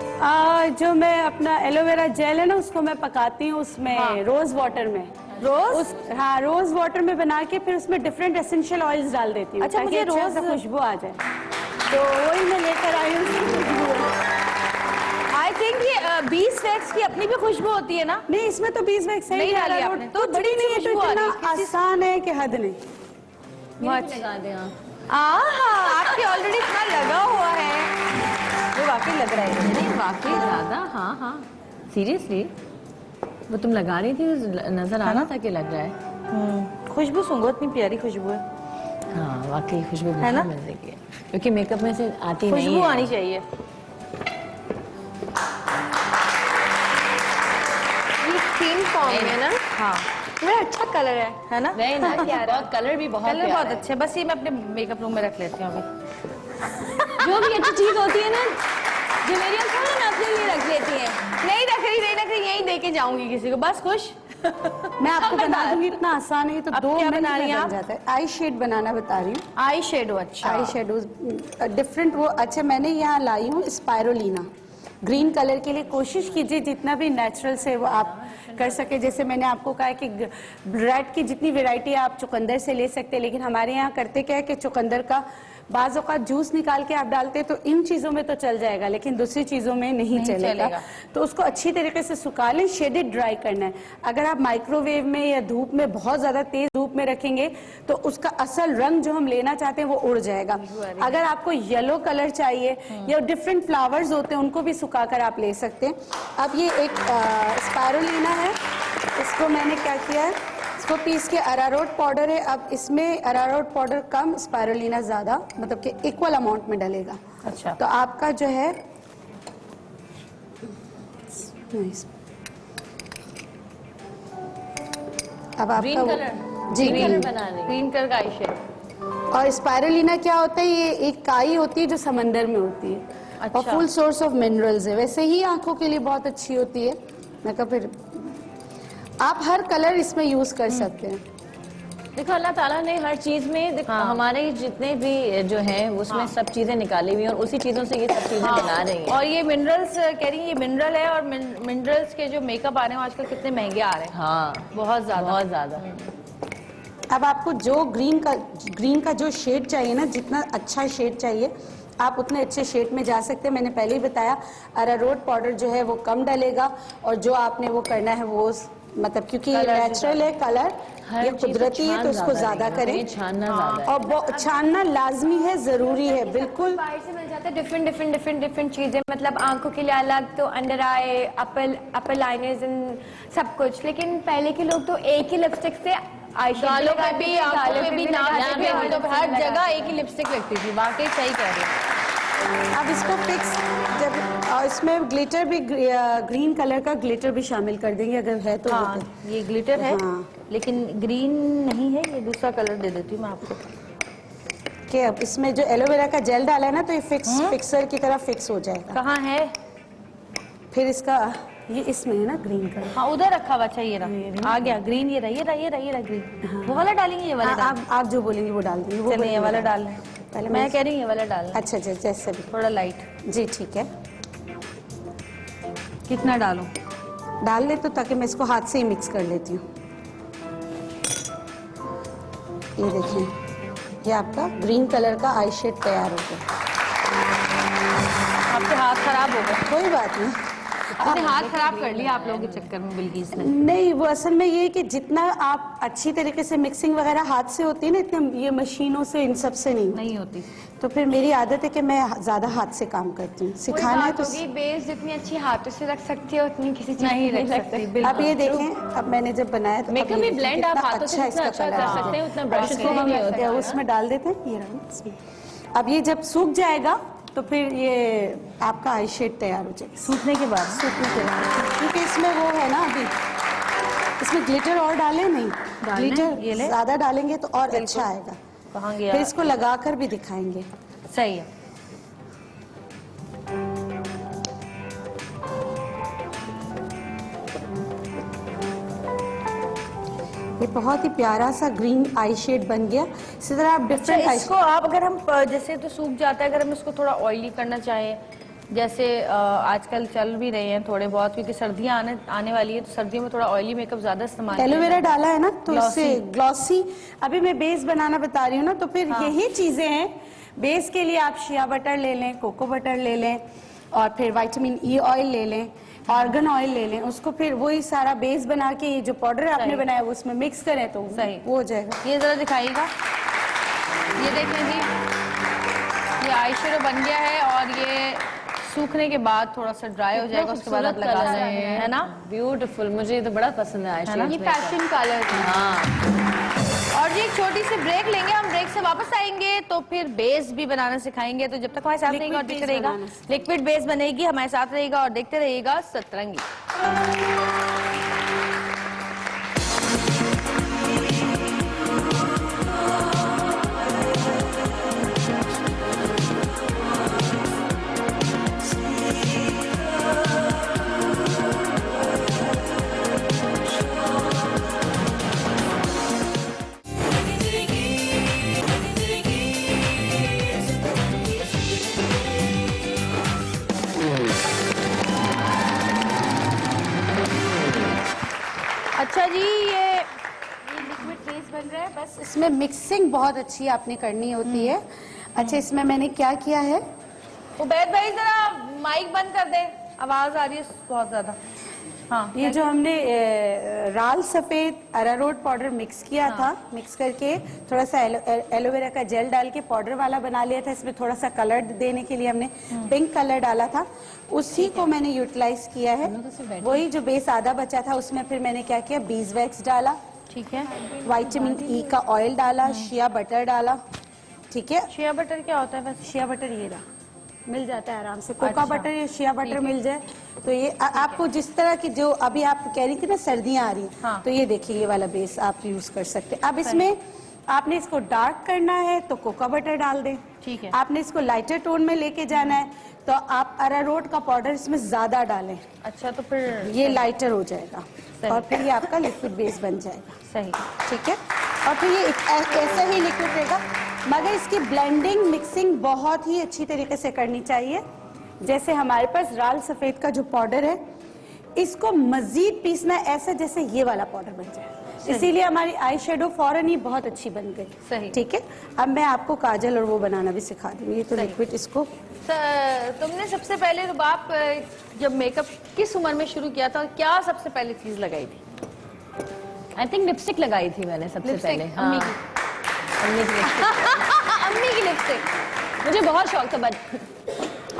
[SPEAKER 5] जो मैं अपना एलोवेरा जेल है ना, उसको मैं पकाती हूँ उसमें,
[SPEAKER 1] हाँ।
[SPEAKER 5] रोज वाटर में।
[SPEAKER 1] रोज?
[SPEAKER 5] हाँ, रोज वाटर में बना के फिर उसमें डिफरेंट एसेंशियल ऑयल्स डाल देती हूँ।
[SPEAKER 1] अच्छा,
[SPEAKER 5] ताकि
[SPEAKER 1] मुझे
[SPEAKER 5] अच्छा
[SPEAKER 1] रोज-
[SPEAKER 5] सा खुशबू आ जाए। तो वही मैं लेकर आई हूँ।
[SPEAKER 1] आई थिंक ये 20 वैक्स की अपनी भी खुशबू होती है ना?
[SPEAKER 5] नहीं, इसमें तो 20 वैक्स
[SPEAKER 1] नहीं डाली
[SPEAKER 5] डाला,
[SPEAKER 1] आपने,
[SPEAKER 5] तो बड़ी नहीं है, तो
[SPEAKER 1] खुशबू आ रही
[SPEAKER 5] इतना
[SPEAKER 1] है। किसी-
[SPEAKER 5] आसान है कि हद नहीं।
[SPEAKER 6] लगा दें आप।
[SPEAKER 1] आपके ऑलरेडी इतना लगा हुआ है, वो वाकई लग रहा है।
[SPEAKER 6] नहीं वाकई ज्यादा, हाँ हाँ सीरियसली, वो तुम लगा रही थी नजर आ रहा था कि लग रहा है।
[SPEAKER 1] खुशबू सूंघो, इतनी प्यारी खुशबू है।
[SPEAKER 6] हाँ वाकई खुशबू
[SPEAKER 1] है ना?
[SPEAKER 6] बहुत मिल रही है, क्योंकि मेकअप में से आती नहीं
[SPEAKER 1] खुशबू
[SPEAKER 6] है।
[SPEAKER 1] आनी चाहिए।
[SPEAKER 7] ये क्रीम फॉर्म में ना,
[SPEAKER 1] हाँ,
[SPEAKER 7] बड़ा अच्छा कलर है
[SPEAKER 1] ना?
[SPEAKER 6] नहीं ना, बहुत कलर भी बहुत
[SPEAKER 1] कलर
[SPEAKER 6] प्यारा
[SPEAKER 1] बहुत
[SPEAKER 6] है।
[SPEAKER 1] अच्छे है। बस ये मैं अपने मेकअप रूम में रख लेती हूँ अभी।
[SPEAKER 6] जो भी अच्छी चीज होती है ना, जो मेरी अंकल ना अपने लिए रख लेती है।
[SPEAKER 1] नहीं रख रही, यहीं दे के जाऊंगी किसी को, बस खुश।
[SPEAKER 5] मैं आपको बता दूंगी, इतना आसान है। तो
[SPEAKER 1] अब
[SPEAKER 5] 2
[SPEAKER 1] क्या
[SPEAKER 5] मिनट
[SPEAKER 1] बना रही
[SPEAKER 5] में
[SPEAKER 1] हैं
[SPEAKER 5] बन
[SPEAKER 1] आप?
[SPEAKER 5] जाता है। आई शेड बनाना बता रही हूँ।
[SPEAKER 1] आई शेडो, अच्छा।
[SPEAKER 5] आई शेडोज डिफरेंट वो। अच्छा, मैंने यहाँ लाई हूँ स्पायरोलिना। ग्रीन कलर के लिए कोशिश कीजिए जितना भी नेचुरल से वो आप कर सके। जैसे मैंने आपको कहा कि रेड की जितनी वैरायटी आप चुकंदर से ले सकते हैं, लेकिन हमारे यहाँ करते क्या है कि चुकंदर का बाज़ औक़ात जूस निकाल के आप डालते हैं तो इन चीज़ों में तो चल जाएगा, लेकिन दूसरी चीज़ों में नहीं चलेगा। तो उसको अच्छी तरीके से सुखा लें, शेडेड ड्राई करना है। अगर आप माइक्रोवेव में या धूप में बहुत ज़्यादा तेज़ धूप में रखेंगे तो उसका असल रंग जो हम लेना चाहते हैं वो उड़ जाएगा। अगर आपको येलो कलर चाहिए या डिफरेंट फ्लावर्स होते हैं उनको भी सुखा कर आप ले सकते हैं। अब ये एक स्पायरुलिना है, इसको मैंने क्या किया है, इसको पीस के अरारोट पाउडर है। अब इसमें अरारोट पाउडर कम, स्पायरुलिना ज़्यादा, मतलब कि इक्वल अमाउंट में डलेगा।
[SPEAKER 1] अच्छा,
[SPEAKER 5] तो आपका जो है अब आपका
[SPEAKER 6] ग्रीन कलर,
[SPEAKER 5] जी
[SPEAKER 6] ग्रीन कलर
[SPEAKER 5] ग्रीन
[SPEAKER 6] बना रही
[SPEAKER 1] ग्रीन कलर का आई शेड।
[SPEAKER 5] और स्पायरुलिना क्या होता है, ये एक काई होती है जो समंदर में होती है और
[SPEAKER 1] अच्छा।
[SPEAKER 5] फुल सोर्स ऑफ मिनरल्स है। वैसे ही आंखों के लिए बहुत अच्छी होती है। मैं कहा फिर आप हर कलर इसमें यूज कर सकते हैं।
[SPEAKER 6] देखो अल्लाह ताला ने हर चीज में हमारे जितने भी जो हैं उसमें सब चीजें निकाली हुई हैं और उसी चीजों से ये सब चीजें बना रही हैं।
[SPEAKER 1] और ये मिनरल्स कह रही है, ये मिनरल है और मिनरल्स के जो मेकअप आ रहे हैं आजकल कितने महंगे आ रहे हैं।
[SPEAKER 6] हाँ,
[SPEAKER 1] बहुत ज्यादा,
[SPEAKER 6] बहुत ज्यादा।
[SPEAKER 5] अब आपको जो ग्रीन का जो शेड चाहिए ना, जितना अच्छा शेड चाहिए आप उतने अच्छे शेड में जा सकते हैं। मैंने पहले ही बताया अरारोट पाउडर जो है वो कम डलेगा और जो आपने वो करना है वो मतलब क्योंकि ये नेचुरल है कलर, ये कुदरती है तो उसको ज्यादा करें।
[SPEAKER 6] छानना ज्यादा है
[SPEAKER 5] और छानना लाजमी है, जरूरी है, बिल्कुल।
[SPEAKER 7] बाहर से मिल जाता है डिफरेंट चीजें, मतलब आंखों के लिए अलग, तो under I, upper liners and सब कुछ। लेकिन पहले के लोग तो एक ही लिपस्टिक से
[SPEAKER 1] गालों पे भी, आंखों पे भी, नाक पे भी, तो हर जगह एक ही लिपस्टिक लगती थी। वाकई सही कह रही है।
[SPEAKER 5] अब इसको फिक्स जब और इसमें ग्लिटर भी, ग्रीन कलर का ग्लिटर भी शामिल कर देंगे अगर है तो।
[SPEAKER 1] हाँ, ये ग्लिटर है
[SPEAKER 5] हाँ।
[SPEAKER 1] लेकिन ग्रीन नहीं है, ये दूसरा कलर दे देती हूँ मैं आपको।
[SPEAKER 5] कि अब इसमें जो एलोवेरा का जेल डाला है ना तो ये फिक्सर की तरह फिक्स हो जाएगा।
[SPEAKER 1] कहाँ है?
[SPEAKER 5] फिर इसका ये इसमें है ना ग्रीन कलर।
[SPEAKER 1] हाँ, उधर रखा हुआ। अच्छा, ये रहा, आ गया ग्रीन। ये रहा ग्रीन। वो वाला डालेंगे, ये वाला डाल।
[SPEAKER 5] आप जो बोलेंगे वो डाल देंगे।
[SPEAKER 1] चलिए ये वाला डाल लें।
[SPEAKER 5] पहले
[SPEAKER 1] मैं कह रही हूँ ये वाला डाल।
[SPEAKER 5] अच्छा अच्छा, जैसे भी
[SPEAKER 1] थोड़ा लाइट।
[SPEAKER 5] जी ठीक है,
[SPEAKER 1] कितना डालूं?
[SPEAKER 5] डाल ले तो, ताकि मैं इसको हाथ से ही मिक्स कर लेती हूँ। ये देखें, ये आपका ग्रीन कलर का आई शेड तैयार हो गया।
[SPEAKER 1] आपके हाथ खराब हो गए।
[SPEAKER 5] कोई बात नहीं,
[SPEAKER 1] आपने हाथ खराब कर लिया आप लोगों के चक्कर में बिल्किस ने।
[SPEAKER 5] नहीं वो असल में ये है कि जितना आप अच्छी तरीके से मिक्सिंग वगैरह हाथ से होती है ना, इतने ये मशीनों से इन सब से नहीं
[SPEAKER 1] होती।
[SPEAKER 5] तो फिर मेरी आदत है कि मैं ज्यादा हाथ से काम करती हूँ। सिखाना है तो
[SPEAKER 7] बेस जितनी अच्छी हाथों से रख सकती है उतनी किसी चीज
[SPEAKER 1] नहीं
[SPEAKER 7] से
[SPEAKER 1] रख सकती।
[SPEAKER 5] अब ये देखें, अब मैंने जब बनाया तो
[SPEAKER 6] मेकअप में ब्लेंड आप हाथों से जितना अच्छा कर सकते हैं उतना ब्रश
[SPEAKER 5] इसको हम उसमें डाल देते हैं। ये रहा इसमें। अब ये जब सूख जाएगा तो फिर ये आपका आई शेड तैयार हो जाएगा।
[SPEAKER 1] सूखने के बाद
[SPEAKER 5] क्योंकि इसमें वो है ना, अभी इसमें ग्लिटर और डाले नहीं, ग्लिटर ज्यादा डालेंगे तो और अच्छा आएगा।
[SPEAKER 1] कहाँ गया?
[SPEAKER 5] फिर इसको लगाकर भी दिखाएंगे।
[SPEAKER 1] सही है।
[SPEAKER 5] ये बहुत ही प्यारा सा ग्रीन आई शेड बन गया। इसी तरह आप डिफरेंट आई
[SPEAKER 1] इसको आप अगर हम जैसे तो सूख जाता है, अगर हम इसको थोड़ा ऑयली करना चाहें, जैसे आजकल चल भी रहे हैं थोड़े बहुत, क्योंकि सर्दियां आने वाली है तो सर्दियों में थोड़ा ऑयली मेकअप ज्यादा इस्तेमाल।
[SPEAKER 5] एलोवेरा डाला है ना तो इससे ग्लॉसी। अभी मैं बेस बनाना बता रही हूँ ना, तो फिर यही चीजें हैं। बेस के लिए आप शिया बटर ले लें, कोको बटर ले लें और फिर विटामिन ई ऑयल ले लें, ऑर्गन ऑयल ले लें। उसको फिर वही सारा बेस बना के ये जो पाउडर आपने बनाया वो उसमें मिक्स करें तो
[SPEAKER 1] सही
[SPEAKER 5] वो हो जाएगा।
[SPEAKER 1] ये जरा दिखाइएगा। ये देखें जी, ये आई शेडो बन गया है और ये सूखने के बाद थोड़ा सा ड्राई हो जाएगा, उसके बाद आप लगा सकते हैं, है ना।
[SPEAKER 6] ब्यूटीफुल, मुझे ये तो बड़ा पसंद है आई शेड।
[SPEAKER 7] ये फैशन कलर है।
[SPEAKER 6] हाँ,
[SPEAKER 1] और जी एक छोटी सी ब्रेक लेंगे, हम ब्रेक से वापस आएंगे तो फिर बेस भी बनाना सिखाएंगे। तो जब तक हमारे साथ रहेगा और देखते रहेगा, लिक्विड बेस बनेगी, हमारे साथ रहेगा और देखते रहेगा सतरंगी। अच्छा जी, ये
[SPEAKER 5] लिक्विड बेस बन रहा है, बस इसमें मिक्सिंग बहुत अच्छी आपने करनी होती है। अच्छा, इसमें मैंने क्या किया है,
[SPEAKER 1] उबैद भाई जरा माइक बंद कर दे, आवाज आ रही है बहुत ज्यादा। हाँ,
[SPEAKER 5] ये जो हमने लाल सफेद अरारोट पाउडर मिक्स किया था, मिक्स करके थोड़ा सा एलोवेरा का जेल डाल के पाउडर वाला बना लिया था। इसमें थोड़ा सा कलर देने के लिए हमने पिंक कलर डाला था, उसी को मैंने यूटिलाइज किया है। वही जो बेस आधा बचा था उसमें फिर मैंने क्या किया, बीज वैक्स डाला,
[SPEAKER 1] ठीक है।
[SPEAKER 5] विटामिन ई का ऑयल डाला, शिया बटर डाला, ठीक है।
[SPEAKER 1] शिया बटर क्या होता है वैसे?
[SPEAKER 5] शिया बटर ये रहा, मिल जाता है आराम से, कोका बटर या शिया बटर मिल जाए तो ये आपको जिस तरह की, जो अभी आप कह रही थी ना सर्दियां आ रही,
[SPEAKER 1] हाँ।
[SPEAKER 5] तो ये देखिए ये वाला बेस आप यूज कर सकते हैं। अब इसमें आपने इसको डार्क करना है तो कोका बटर डाल दें,
[SPEAKER 1] ठीक है।
[SPEAKER 5] आपने इसको लाइटर टोन में लेके जाना है तो आप अरारोट का पाउडर इसमें ज्यादा डालें,
[SPEAKER 1] अच्छा, तो फिर
[SPEAKER 5] ये लाइटर हो जाएगा
[SPEAKER 1] सही।
[SPEAKER 5] और फिर ये आपका लिक्विड बेस बन जाएगा,
[SPEAKER 1] सही।
[SPEAKER 5] ठीक है। और फिर ये ऐसा ही लिक्विड रहेगा, मगर इसकी ब्लेंडिंग मिक्सिंग बहुत ही अच्छी तरीके से करनी चाहिए। जैसे हमारे पास लाल सफेद का जो पाउडर है, इसको मजीद पीसना ऐसा जैसे ये वाला पाउडर बन जाए, इसीलिए हमारी आई शेडो फौरन ही बहुत अच्छी बन गई,
[SPEAKER 1] सही।
[SPEAKER 5] ठीक है। अब मैं आपको काजल और वो बनाना भी सिखा दूंगी। ये तो लिक्विड इसको
[SPEAKER 1] तुमने सबसे पहले रुबाब जब मेकअप किस उम्र में शुरू किया था और क्या सबसे पहले चीज लगाई थी?
[SPEAKER 6] आई थिंक लिपस्टिक लगाई थी मैंने सबसे
[SPEAKER 1] लिपस्टिक?
[SPEAKER 6] पहले।
[SPEAKER 1] अम्मी
[SPEAKER 6] हाँ,
[SPEAKER 1] की?
[SPEAKER 6] अम्मी की लिपस्टिक।
[SPEAKER 1] अम्मी की लिपस्टिक।
[SPEAKER 6] मुझे बहुत शौक था, बट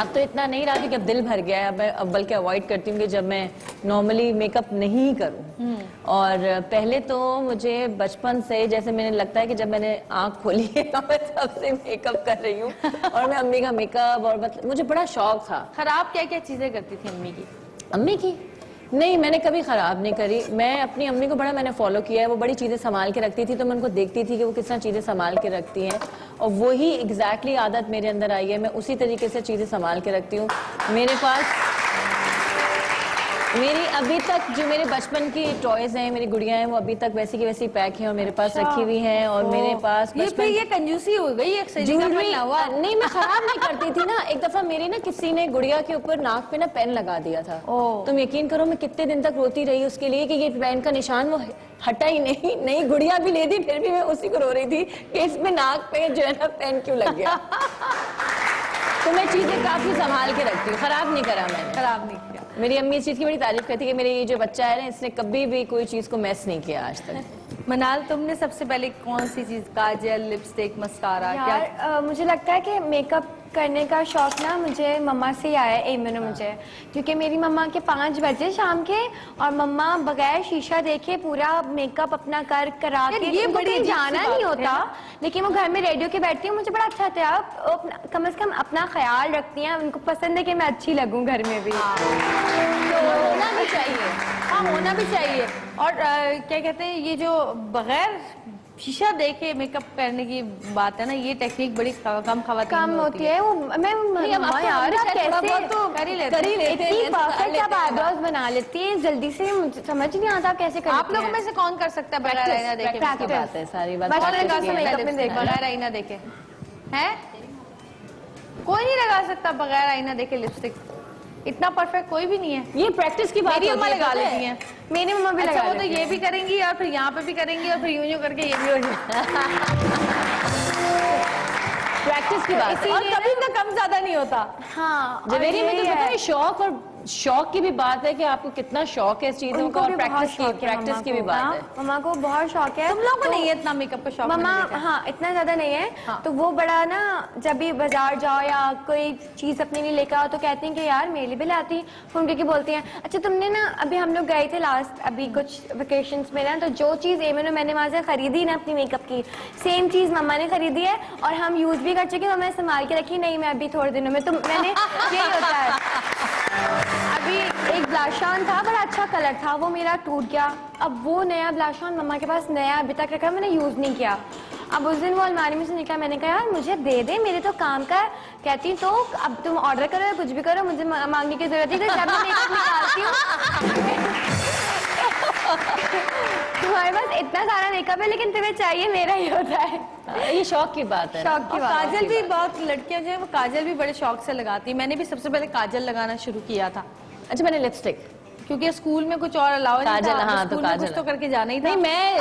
[SPEAKER 6] अब तो इतना नहीं रहा क्योंकि अब दिल भर गया है। अब मैं बल्कि अवॉइड करती हूँ कि जब मैं नॉर्मली मेकअप नहीं करूँ। और पहले तो मुझे बचपन से, जैसे मैंने लगता है कि जब मैंने आंख खोली है तो मैं तब से मेकअप कर रही हूँ और मैं अम्मी का मेकअप, और मुझे बड़ा शौक था।
[SPEAKER 1] खराब क्या क्या चीजें करती थी अम्मी की?
[SPEAKER 6] अम्मी की नहीं, मैंने कभी खराब नहीं करी। मैं अपनी अम्मी को बड़ा मैंने फॉलो किया है, वो बड़ी चीजें संभाल के रखती थी, तो मैं उनको देखती थी कि वो किस तरह चीजें संभाल के रखती हैं, और वही एग्जैक्टली आदत मेरे अंदर आई है। मैं उसी तरीके से चीजें संभाल के रखती हूँ। मेरे पास मेरी अभी तक जो मेरे बचपन की टॉयज हैं, मेरी गुड़िया हैं, वो अभी तक वैसी की वैसी पैक हैं और मेरे पास रखी हुई हैं। और मेरे पास
[SPEAKER 1] ये कंजूसी हो गई, एक सही का
[SPEAKER 6] ज्वेलरी
[SPEAKER 1] पहना हुआ।
[SPEAKER 6] नहीं, मैं खराब नहीं करती थी ना। एक दफा मेरी ना किसी ने गुड़िया के ऊपर नाक पे ना पेन लगा दिया था। तुम यकीन करो मैं कितने दिन तक रोती रही उसके लिए कि ये पेन का निशान वो हटा ही नहीं गुड़िया भी ले दी, फिर भी मैं उसी को रो रही थी कि इसमें नाक पे जो है ना पेन क्यों लग गया। तो मैं चीजें काफी संभाल के रखती हूँ, खराब नहीं करा मैंने।
[SPEAKER 1] खराब नहीं किया।
[SPEAKER 6] मेरी अम्मी इस चीज की बड़ी तारीफ करती है कि मेरे ये जो बच्चा है ना, इसने कभी भी कोई चीज को मैस नहीं किया आज तक।
[SPEAKER 1] मनाल, तुमने सबसे पहले कौन सी चीज, काजल, लिपस्टिक, मस्कारा, क्या?
[SPEAKER 7] यार मुझे लगता है कि मेकअप करने का शौक ना मुझे मम्मा से ही आया है, एमनो मुझे, क्योंकि मेरी मम्मा के 5 बजे शाम के और मम्मा बगैर शीशा देखे पूरा मेकअप अपना करा के,
[SPEAKER 1] ये
[SPEAKER 7] उनको
[SPEAKER 1] बड़ी
[SPEAKER 7] कहीं
[SPEAKER 1] अजीब सी
[SPEAKER 7] जाना
[SPEAKER 1] बात
[SPEAKER 7] नहीं
[SPEAKER 1] है।
[SPEAKER 7] होता, लेकिन वो घर में रेडियो के बैठती है। मुझे बड़ा अच्छा था, आप कम से कम अपना ख्याल रखती हैं, उनको पसंद है कि मैं अच्छी लगूं घर में भी।
[SPEAKER 1] तो होना भी चाहिए, हाँ होना भी चाहिए। और क्या कहते हैं, ये जो बगैर शीशा देखे मेकअप करने की बात है ना, ये टेक्निक बड़ी कम
[SPEAKER 7] कम होती है। वो मैं मम्मा यार आप कैसे
[SPEAKER 1] तो कर ही लेते हैं।
[SPEAKER 7] इतनी परफेक्ट आप आईब्रोज बना लेती हैं जल्दी से, मुझे समझ नहीं आता कैसे करती हैं।
[SPEAKER 1] आप लोगों में से कौन कर सकता है बगैर आईना देखे?
[SPEAKER 6] की बात है सारी बात।
[SPEAKER 7] बस
[SPEAKER 1] कौन
[SPEAKER 7] मैंने
[SPEAKER 1] लगा
[SPEAKER 7] कहा
[SPEAKER 1] सकता है
[SPEAKER 7] मेकअप में
[SPEAKER 1] लिपस्टिक
[SPEAKER 7] देखा।
[SPEAKER 1] बगैर आईना देखे? हैं? कोई नहीं लगा सकता बगैर आईना देखे लिपस्टिक। इतना परफेक्ट कोई भी नहीं है।
[SPEAKER 6] ये प्रैक्टिस की बात
[SPEAKER 1] मेरी
[SPEAKER 6] होती
[SPEAKER 1] अम्मा
[SPEAKER 6] है,
[SPEAKER 1] लगा
[SPEAKER 6] पता है?
[SPEAKER 1] लेती हैं।
[SPEAKER 7] मेरी मम्मा भी
[SPEAKER 1] अच्छा,
[SPEAKER 7] लगा
[SPEAKER 1] वो तो
[SPEAKER 7] लेती
[SPEAKER 1] ये
[SPEAKER 7] हैं।
[SPEAKER 1] भी करेंगी और फिर यहाँ पे भी करेंगी और फिर यूं करके ये भी हो
[SPEAKER 6] प्रैक्टिस की बात है।
[SPEAKER 1] और कभी इतना कम ज्यादा नहीं होता।
[SPEAKER 7] हाँ, और
[SPEAKER 6] जवेरी में तो
[SPEAKER 7] यही
[SPEAKER 6] पता
[SPEAKER 7] है।
[SPEAKER 6] है शौक, और शौक की भी बात है कि आपको कितना शौक है इस चीजों
[SPEAKER 7] उनको
[SPEAKER 6] का, और
[SPEAKER 7] भी बहुत
[SPEAKER 6] प्रैक्टिस
[SPEAKER 7] शौक है
[SPEAKER 6] प्रैक्टिस
[SPEAKER 7] मम्मा
[SPEAKER 6] की भी
[SPEAKER 7] को।
[SPEAKER 6] बात है।
[SPEAKER 7] मम्मा को बहुत शौक है।
[SPEAKER 1] तुम लोगों को नहीं है इतना मेकअप का शौक?
[SPEAKER 7] मम्मा
[SPEAKER 1] मैंने देखा।
[SPEAKER 7] हाँ इतना ज्यादा नहीं है।
[SPEAKER 1] हाँ।
[SPEAKER 7] तो वो बड़ा ना, जब भी बाजार जाओ या कोई चीज अपने लिए लेकर आओ तो कहती हैं कि यार मेरे लिए भी लाती। फोन करके बोलती हैं, अच्छा तुमने ना, अभी हम लोग गए थे लास्ट अभी कुछ वेकेशंस में ना, तो जो चीज मैंने वहां से खरीदी ना अपनी मेकअप की, सेम चीज मम्मा ने खरीदी है और हम यूज भी कर चुके। मम्मा ने संभाल के रखी, नहीं मैं अभी थोड़े दिनों में, तो मैंने यही होता है। अभी एक ब्लश ऑन था, बड़ा अच्छा कलर था, वो मेरा टूट गया। अब वो नया ब्लश ऑन मम्मा के पास नया अभी तक रखा, मैंने यूज नहीं किया। अब उस दिन वो अलमारी में से निकला, मैंने कहा यार मुझे दे दे, मेरे तो काम का। कहती तो अब तुम ऑर्डर करो या कुछ भी करो, मुझे मांगने की जरूरत है, जब मैं मेकअप निकालती हूँ। तुम्हारे पास इतना सारा मेकअप है लेकिन तुम्हें चाहिए मेरा ही होता है।
[SPEAKER 6] ये शौक की बात है।
[SPEAKER 7] शौक की
[SPEAKER 1] और
[SPEAKER 7] बात है।
[SPEAKER 1] काजल भी, बहुत लड़कियां जो है वो काजल भी बड़े शौक से लगाती हैं। मैंने भी सबसे पहले काजल लगाना शुरू किया था।
[SPEAKER 6] अच्छा, मैंने लिपस्टिक
[SPEAKER 1] क्योंकि स्कूल में कुछ और अलावा नहीं
[SPEAKER 6] काजल,
[SPEAKER 1] था,
[SPEAKER 6] हाँ, तो
[SPEAKER 1] स्कूल में कुछ
[SPEAKER 6] काजल।
[SPEAKER 1] तो करके जाना ही था।
[SPEAKER 6] नहीं मैं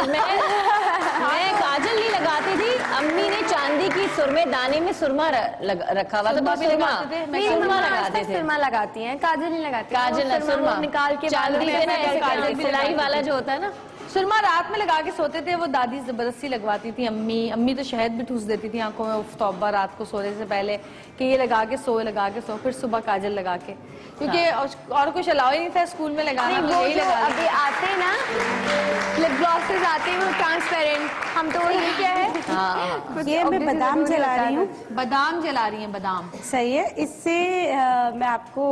[SPEAKER 6] काजल नहीं लगाती थी। अम्मी ने चांदी की सुरमेदानी में सुरमा रखा हुआ था,
[SPEAKER 1] सुरमा
[SPEAKER 6] तो
[SPEAKER 1] भी
[SPEAKER 6] सुरमा
[SPEAKER 1] लगाते थे, मैं
[SPEAKER 7] मेरी
[SPEAKER 6] सुरमा
[SPEAKER 7] मम्मा आज
[SPEAKER 6] लगाते
[SPEAKER 7] तक
[SPEAKER 6] थे।
[SPEAKER 7] सुरमा लगाती हैं, काजल नहीं लगाती।
[SPEAKER 6] काजल
[SPEAKER 7] वो
[SPEAKER 6] सुरमा
[SPEAKER 7] वो निकाल के
[SPEAKER 6] चांदी
[SPEAKER 7] बालों
[SPEAKER 6] पे ना
[SPEAKER 7] में
[SPEAKER 6] ऐसे
[SPEAKER 7] काजल भी
[SPEAKER 6] सिलाई
[SPEAKER 7] लगाती
[SPEAKER 6] वाला
[SPEAKER 7] थी।
[SPEAKER 6] जो होता है ना,
[SPEAKER 1] सुरमा रात में लगा के सोते थे, वो दादी जबरदस्ती लगवाती थी। अम्मी तो शहद भी ठूस देती थी आंखों में, उफ तौबा, रात को सोने से पहले कि ये लगा के सो, फिर सुबह काजल लगा के, क्योंकि और कुछ अलावा ही नहीं था स्कूल में लगाना,
[SPEAKER 7] नहीं,
[SPEAKER 1] तो
[SPEAKER 7] वो
[SPEAKER 1] यही
[SPEAKER 7] जो
[SPEAKER 1] लगा ली।
[SPEAKER 7] अभी आते हैं ना लिप ग्लॉसेस आते हैं वो ट्रांसपेरेंट, हम तो ये क्या है
[SPEAKER 5] ये मैं बादाम जला रही हूँ।
[SPEAKER 1] बादाम जला रही हैं, बादाम।
[SPEAKER 5] सही है। इससे मैं आपको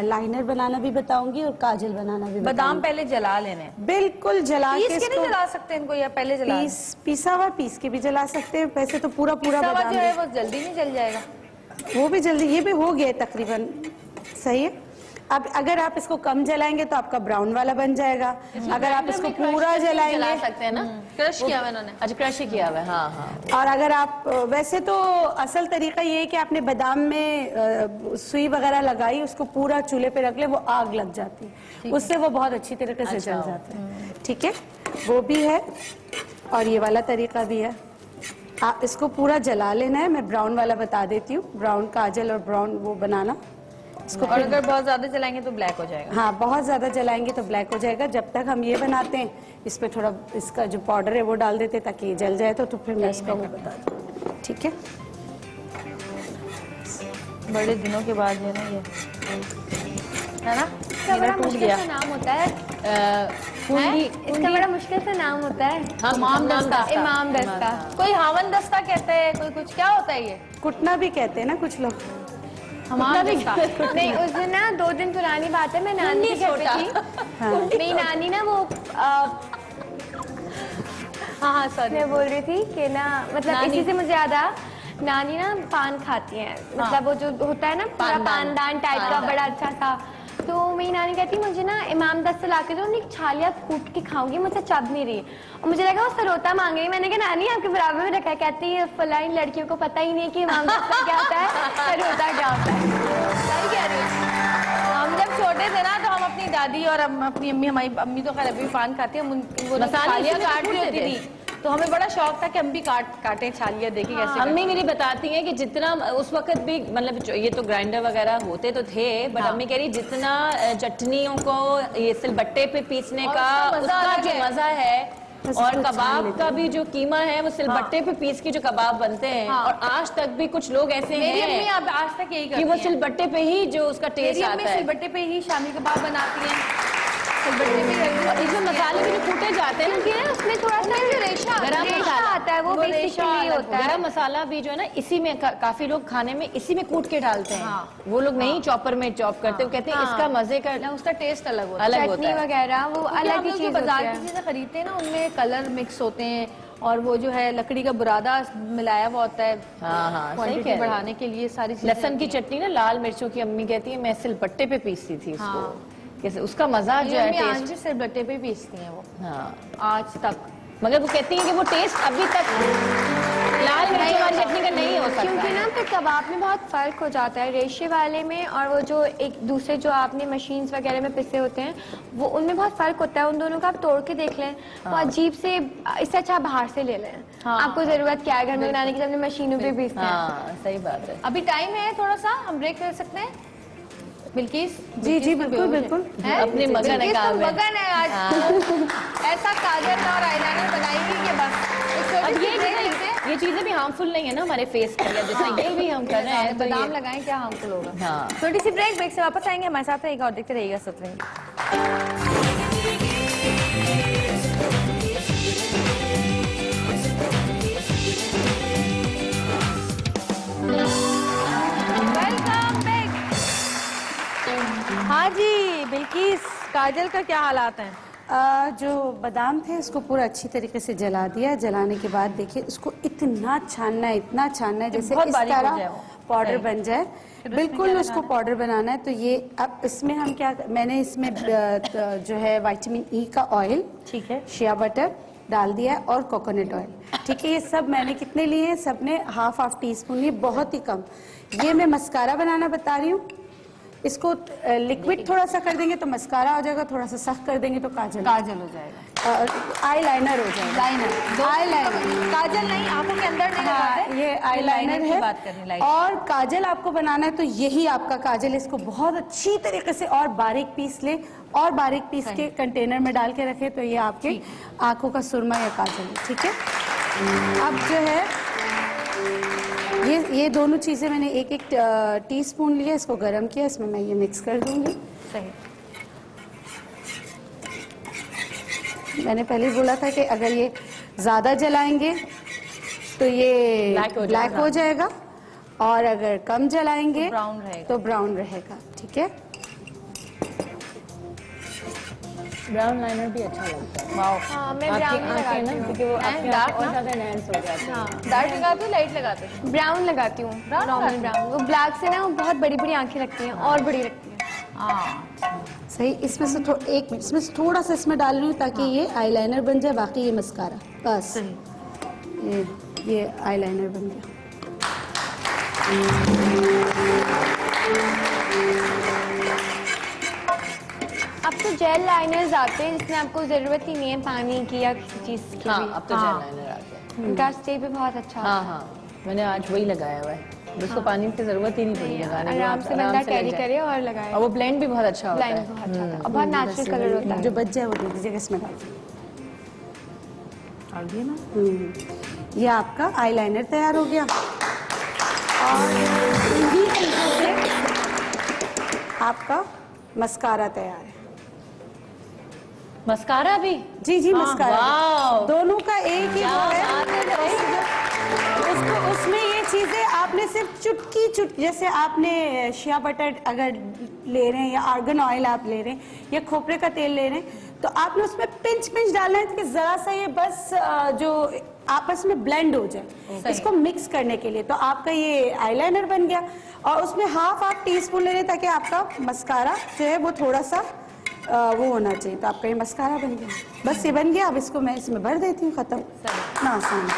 [SPEAKER 5] लाइनर बनाना भी बताऊंगी और काजल बनाना भी
[SPEAKER 1] बादाम पहले जला लेने हैं।
[SPEAKER 5] बिल्कुल जला
[SPEAKER 1] पीस
[SPEAKER 5] के
[SPEAKER 1] के नहीं
[SPEAKER 5] इसको
[SPEAKER 1] जला सकते इनको, या पहले जला लें?
[SPEAKER 5] पीसा हुआ पीस के भी जला सकते हैं। वैसे तो पूरा
[SPEAKER 1] पिसा हुआ
[SPEAKER 5] बादाम
[SPEAKER 1] जो है वो जल्दी नहीं जल जाएगा।
[SPEAKER 5] वो भी जल्दी, ये भी हो गया तकरीबन। सही है। अब अगर आप इसको कम जलाएंगे तो आपका ब्राउन वाला बन जाएगा। अगर आप इसको पूरा
[SPEAKER 6] जला
[SPEAKER 5] जलाएंगे,
[SPEAKER 6] सकते हैं ना।
[SPEAKER 1] क्रश किया हुआ इन्होंने।
[SPEAKER 6] अच्छा, क्रश ही किया हुआ है, हाँ हाँ।
[SPEAKER 5] और अगर आप वैसे तो असल तरीका ये है कि आपने बादाम में सुई वगैरह लगाई, उसको पूरा चूल्हे पे रख ले, वो आग लग जाती है, उससे वो बहुत अच्छी तरीके से जल जाता है। ठीक है, वो भी है और ये वाला तरीका भी है। आप इसको पूरा जला लेना है। मैं ब्राउन वाला बता देती हूँ, ब्राउन काजल और ब्राउन वो बनाना। इसको
[SPEAKER 1] और अगर बहुत ज्यादा जलाएंगे तो ब्लैक हो जाएगा।
[SPEAKER 5] हाँ, बहुत ज्यादा जलाएंगे तो ब्लैक हो जाएगा। जब तक हम ये बनाते हैं, इसमें थोड़ा इसका जो पाउडर है वो डाल देते हैं ताकि ये जल जाए, तो फिर मैं इसका वो बता दूँ। ठीक है,
[SPEAKER 1] बड़े दिनों के बाद जो है ना, ये है ना,
[SPEAKER 7] इसका बड़ा मुश्किल सा नाम होता है, इसका बड़ा मुश्किल सा नाम होता है
[SPEAKER 1] इमाम दस्ता।
[SPEAKER 7] इमाम दस्ता।
[SPEAKER 1] कोई हावन दस्ता कहते हैं, कोई कुछ, क्या होता है ये?
[SPEAKER 5] कुटना भी कहते हैं ना कुछ लोग।
[SPEAKER 1] हमाम दस्ता।
[SPEAKER 7] नहीं, उस दिन ना 2 दिन पुरानी बात है, मैं नानी के घर पे थी। मेरी नानी ना वो
[SPEAKER 1] हाँ सॉरी,
[SPEAKER 7] मैं बोल रही थी कि ना, मतलब इसी से मुझे याद आया, नानी ना पान खाती हैं, मतलब वो जो होता है ना पूरा पानदान टाइप का, बड़ा अच्छा सा। तो मेरी नानी कहती मुझे ना इमाम दस्ता ला के दो, उन्हें छालिया कूट के खाऊंगी, मुझसे चब नहीं रही। और मुझे लगा वो सरोता मांग रही। मैंने कहा नानी आपके बराबर में रखा है। कहती है फलाइन लड़कियों को पता ही नहीं है कि इमाम दस्ता क्या होता है, सरोता क्या होता है।
[SPEAKER 1] सही कह रही हो। हम जब छोटे थे ना, तो हम अपनी दादी और अपनी अम्मी, हमारी अम्मी तो खैर अभी भी पान खाती है, वो
[SPEAKER 6] मसाले
[SPEAKER 1] छालियाँ
[SPEAKER 6] इसी में
[SPEAKER 1] काट रही
[SPEAKER 6] कूटते
[SPEAKER 1] होती
[SPEAKER 6] थे।
[SPEAKER 1] थी, तो हमें बड़ा शौक था कि हम भी काटें छालियाँ, देखें कैसे
[SPEAKER 6] अम्मी मेरी बताती हैं कि जितना उस वक्त भी, मतलब ये तो ग्राइंडर वगैरह होते तो थे, बट अम्मी कह रही जितना चटनियों को ये सिलबट्टे पे पीसने
[SPEAKER 1] और
[SPEAKER 6] का
[SPEAKER 1] उसका मजा
[SPEAKER 6] उसका
[SPEAKER 1] अलग
[SPEAKER 6] जो
[SPEAKER 1] है।
[SPEAKER 6] मजा है, और कबाब का भी जो कीमा है वो सिलबट्टे पे पीस के जो कबाब बनते हैं। और आज तक भी कुछ लोग ऐसे
[SPEAKER 1] मेरी अम्मी
[SPEAKER 6] हैं
[SPEAKER 1] अब आज तक यही
[SPEAKER 6] कि
[SPEAKER 1] करती
[SPEAKER 6] वो
[SPEAKER 1] हैं।
[SPEAKER 6] सिलबट्टे पे ही जो उसका
[SPEAKER 1] मेरी
[SPEAKER 6] टेस्ट
[SPEAKER 1] अम्मी
[SPEAKER 6] आता है।
[SPEAKER 1] सिलबट्टे पे ही शामी कबाब बनाती हैं, सिलबट्टे पे ही
[SPEAKER 6] और इसमें मसाले भी जो कूटे जाते हैं ना,
[SPEAKER 7] क्योंकि ना उसमें थोड़ा सा
[SPEAKER 1] रेशा
[SPEAKER 6] गरम
[SPEAKER 7] रेशा
[SPEAKER 6] मसाला
[SPEAKER 7] आता है, वो
[SPEAKER 1] वो रेशा
[SPEAKER 7] बेसिकली
[SPEAKER 1] अलग
[SPEAKER 7] होता है।
[SPEAKER 6] गरम मसाला भी जो है ना, इसी में काफी लोग खाने में इसी में कूट के डालते हैं।
[SPEAKER 1] हाँ।
[SPEAKER 6] वो लोग नहीं चॉपर में चॉप करते, वो कहते हैं इसका मजे का
[SPEAKER 1] ना, उसका टेस्ट अलग होता है।
[SPEAKER 6] अलग होता
[SPEAKER 7] चटनी
[SPEAKER 6] है।
[SPEAKER 7] वगैरह वो
[SPEAKER 1] क्योंकि
[SPEAKER 7] अलग
[SPEAKER 1] हम
[SPEAKER 7] ही
[SPEAKER 1] लोग
[SPEAKER 7] चीज
[SPEAKER 1] जो
[SPEAKER 7] होती
[SPEAKER 1] बाजार
[SPEAKER 7] है।
[SPEAKER 1] की चीजें खरीदते हैं ना, उनमें कलर मिक्स होते हैं, और वो जो है लकड़ी का बुरादा मिलाया हुआ होता है,
[SPEAKER 6] हाँ हाँ, सही
[SPEAKER 1] क्वांटिटी
[SPEAKER 6] कह रही
[SPEAKER 1] बढ़ाने के लिए सारी चीजें।
[SPEAKER 6] लहसुन की चटनी ना, लाल मिर्चों की, अम्मी कहती है मैं सिलबट्टे पे पीसती थी उसको।
[SPEAKER 1] हाँ।
[SPEAKER 6] कैसे उसका मजा जो है
[SPEAKER 1] आज
[SPEAKER 6] टेस्ट।
[SPEAKER 1] भी सिलबट्टे पे पीसती हैं वो,
[SPEAKER 6] हाँ,
[SPEAKER 1] आज तक।
[SPEAKER 6] मगर वो कहती है कि वो टेस्ट अभी तक लाल मिर्चों वाली चटनी का नहीं हो सकता।
[SPEAKER 7] क्योंकि ना फिर कबाब में बहुत फर्क हो जाता है रेशे वाले में, और वो जो एक दूसरे जो आपने मशीन्स वगैरह में पिसे होते हैं, वो उनमें बहुत फर्क होता है। उन दोनों का आप तोड़ के देख लें, वो अजीब से, इससे अच्छा बाहर से ले लें। आपको जरूरत क्या है घर में बनाने की, जब अपने मशीनों पे पीसते हैं।
[SPEAKER 6] हाँ, सही बात है।
[SPEAKER 1] अभी टाइम है थोड़ा सा, हम ब्रेक कर सकते हैं? बिल्किस
[SPEAKER 5] जी जी, बिल्कुल बिल्कुल।
[SPEAKER 1] है?
[SPEAKER 6] अपनी मगन है
[SPEAKER 1] बिल्किस
[SPEAKER 6] काम
[SPEAKER 1] तो
[SPEAKER 6] में।
[SPEAKER 1] मगन है आज। ऐसा काजल और आईलाइनर बनाएंगी कि बस एक छोटी
[SPEAKER 6] अब
[SPEAKER 1] सी break लेते हैं।
[SPEAKER 6] ये चीजें भी हार्मफुल नहीं है ना हमारे फेस के लिए, जैसे ये भी हम कर रहे हैं, तो
[SPEAKER 1] बादाम
[SPEAKER 6] ये-
[SPEAKER 1] लगाएं, क्या हार्मफुल होगा?
[SPEAKER 6] हाँ।
[SPEAKER 1] छोटी सी ब्रेक से वापस आएंगे, हमारे साथ रहेगा और देखते रहिएगा सत्रह। Welcome back. हाँ जी बिल्किस, काजल का क्या हालात हैं?
[SPEAKER 5] जो बादाम थे उसको पूरा अच्छी तरीके से जला दिया। जलाने के बाद देखिए इसको इतना छानना है, इतना छानना है जैसे
[SPEAKER 1] बहुत
[SPEAKER 5] इस
[SPEAKER 1] बारीक हो जाए
[SPEAKER 5] तरह
[SPEAKER 1] वो।
[SPEAKER 5] पाउडर बन जाए। बिल्कुल उसको पाउडर बनाना है। तो ये अब इसमें हम क्या, मैंने इसमें जो है विटामिन ई का ऑयल,
[SPEAKER 1] ठीक है,
[SPEAKER 5] शिया बटर डाल दिया और कोकोनट ऑयल। ठीक है, ये सब मैंने कितने लिए हैं, सबने हाफ टी स्पून लिए, बहुत ही कम। ये मैं मस्कारा बनाना बता रही हूँ। इसको लिक्विड थोड़ा सा कर देंगे तो मस्कारा हो जाएगा, थोड़ा सा सख्त कर देंगे तो काजल
[SPEAKER 1] हो जाएगा,
[SPEAKER 5] आई लाइनर हो जाएगा।
[SPEAKER 1] लाइनर,
[SPEAKER 5] आई लाइनर,
[SPEAKER 1] काजल नहीं, आंखों के अंदर नहीं लगाते।
[SPEAKER 5] ये आई लाइनर
[SPEAKER 1] की
[SPEAKER 5] है।
[SPEAKER 1] बात करनी, लाइट।
[SPEAKER 5] और काजल आपको बनाना है तो यही आपका काजल है। इसको बहुत अच्छी तरीके से और बारीक पीस ले और बारीक पीस के कंटेनर में डाल के रखे तो ये आपके आंखों का सुरमा या काजल है। ठीक है, अब जो है ये दोनों चीजें मैंने एक एक टीस्पून लिया, इसको गरम किया, इसमें मैं ये मिक्स कर दूंगी।
[SPEAKER 1] सही।
[SPEAKER 5] मैंने पहले ही बोला था कि अगर ये ज्यादा जलाएंगे तो ये ब्लैक हो जाएगा और अगर कम जलाएंगे
[SPEAKER 1] ब्राउन रहेगा।
[SPEAKER 5] तो ब्राउन रहेगा। ठीक है,
[SPEAKER 6] ब्राउन लाइनर भी अच्छा लगता है।
[SPEAKER 1] वाओ,
[SPEAKER 7] हाँ, मैं
[SPEAKER 6] आपकी
[SPEAKER 7] ब्राउन
[SPEAKER 6] आंखें ना,
[SPEAKER 7] लगाती हूँ।
[SPEAKER 6] क्योंकि वो आपके
[SPEAKER 1] डार्क
[SPEAKER 6] आंखें और
[SPEAKER 1] ना?
[SPEAKER 6] ज्यादा एनहांस हो जाती है।
[SPEAKER 1] डार्क लगाते हो, लाइट लगाते हो?
[SPEAKER 7] ब्राउन लगाती हूँ,
[SPEAKER 1] Brown
[SPEAKER 7] नॉर्मल
[SPEAKER 1] लगाती
[SPEAKER 7] ब्राउन। वो ब्लैक से ना वो बहुत बड़ी बड़ी आंखें लगती हैं और बड़ी लगती हैं।
[SPEAKER 1] हाँ,
[SPEAKER 5] सही। इसमें से एक मिनट इसमें से थोड़ा सा इसमें डाल रही हूँ ताकि ये आईलाइनर बन जाए, बाकी ये मस्कारा। बस ये आईलाइनर बन गया।
[SPEAKER 7] अब तो जेल लाइनर्स आते हैं जिसमें आपको जरूरत ही नहीं है पानी की या किसी चीज की
[SPEAKER 6] हाँ,
[SPEAKER 7] भी।
[SPEAKER 6] अब तो जेल लाइनर आ गया।
[SPEAKER 7] उनका स्टे भी बहुत अच्छा होता है।
[SPEAKER 6] हाँ हाँ, मैंने आज वही लगाया हुआ है, जिसको पानी की जरूरत ही नहीं पड़ी लगाने की,
[SPEAKER 7] आराम से बंदा
[SPEAKER 6] आराम से
[SPEAKER 7] कैरी
[SPEAKER 6] लग जाए।
[SPEAKER 7] करे और लगाए।
[SPEAKER 6] और वो ब्लेंड भी बहुत अच्छा होता
[SPEAKER 7] ब्लाइंड
[SPEAKER 6] है।
[SPEAKER 7] बहुत अच्छा होता है और बहुत नेचुरल कलर होता है।
[SPEAKER 5] जो बच जाए वो दे दीजिएगा, इसमें डाल दीजिए।
[SPEAKER 1] डाल दिए ना?
[SPEAKER 5] ये आपका आईलाइनर तैयार हो गया और इन्हीं चीजों से आपका मस्कारा तैयार है।
[SPEAKER 6] मस्कारा भी?
[SPEAKER 5] जी जी, मस्कारा
[SPEAKER 6] वाव।
[SPEAKER 5] दोनों का एक ही वो है।
[SPEAKER 6] बात है।
[SPEAKER 5] उसको उसमें ये चीजें आपने सिर्फ चुटकी जैसे आपने शिया बटर अगर ले रहे हैं या आर्गन ऑयल आप ले रहे हैं या खोपरे का तेल ले रहे हैं तो आपने उसमें पिंच डालना है कि जरा सा ये बस जो आपस में ब्लेंड हो जाए, इसको मिक्स करने के लिए। तो आपका ये आईलाइनर बन गया और उसमें हाफ आप टीस्पून ले रहे हैं ताकि आपका मस्कारा जो है वो थोड़ा सा वो होना चाहिए। तो आपका ये मस्कारा बन गया। बस ये बन गया। अब इसको मैं इसमें भर देती हूँ, खत्म। ना आसान।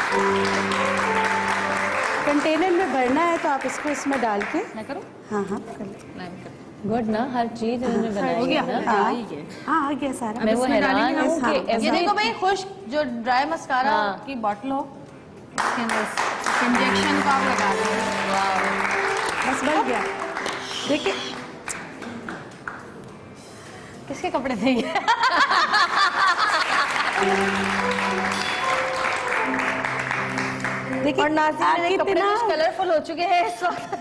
[SPEAKER 5] कंटेनर में भरना है तो आप इसको इसमें डाल के।
[SPEAKER 1] मैं करूँ?
[SPEAKER 5] हाँ हाँ कर लो।
[SPEAKER 6] गुड ना, हर चीज इन्होंने बनाई है ना।
[SPEAKER 5] हाँ आ गया सारा।
[SPEAKER 6] मैं वो हैरान हूँ कि
[SPEAKER 1] ये देखो भाई, खुश्क जो ड्राई मस्कारा
[SPEAKER 6] हाँ।
[SPEAKER 1] की बॉटल हो, इसके अंदर इंजेक्शन को आप लगा दो।
[SPEAKER 5] बस बन गया। देखिए
[SPEAKER 1] किसके कपड़े थे ये?
[SPEAKER 5] देखिए
[SPEAKER 1] और नाज़रीन,
[SPEAKER 5] आप
[SPEAKER 1] मेरे कपड़े
[SPEAKER 5] कितना
[SPEAKER 1] कुछ कलरफुल हो चुके हैं इस वक्त।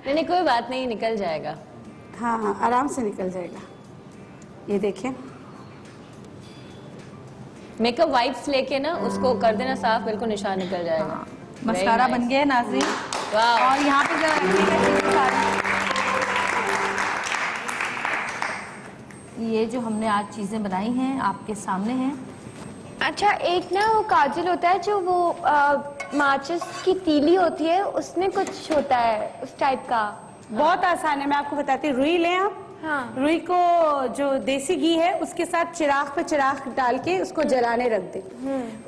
[SPEAKER 6] नहीं, कोई बात नहीं, निकल जाएगा।
[SPEAKER 5] हाँ हाँ आराम से निकल जाएगा। ये देखिए
[SPEAKER 6] मेकअप वाइप्स लेके ना उसको कर देना साफ, बिल्कुल निशान निकल जाएगा।
[SPEAKER 1] मस्कारा बन गया है नाज़रीन।
[SPEAKER 6] वाह।
[SPEAKER 1] और यहाँ पे जरा रखिएगा चीज़ें सारी। ये जो हमने आज चीजें बनाई हैं आपके सामने हैं।
[SPEAKER 7] अच्छा, एक ना वो काजल होता है जो वो माचिस की तीली होती है, उसमें कुछ होता है उस टाइप का।
[SPEAKER 5] बहुत आसान है, मैं आपको बताती हूँ। रुई लें आप।
[SPEAKER 7] हाँ।
[SPEAKER 5] रुई को जो देसी घी है उसके साथ चिराग पे चिराग डाल के उसको जलाने रख दें।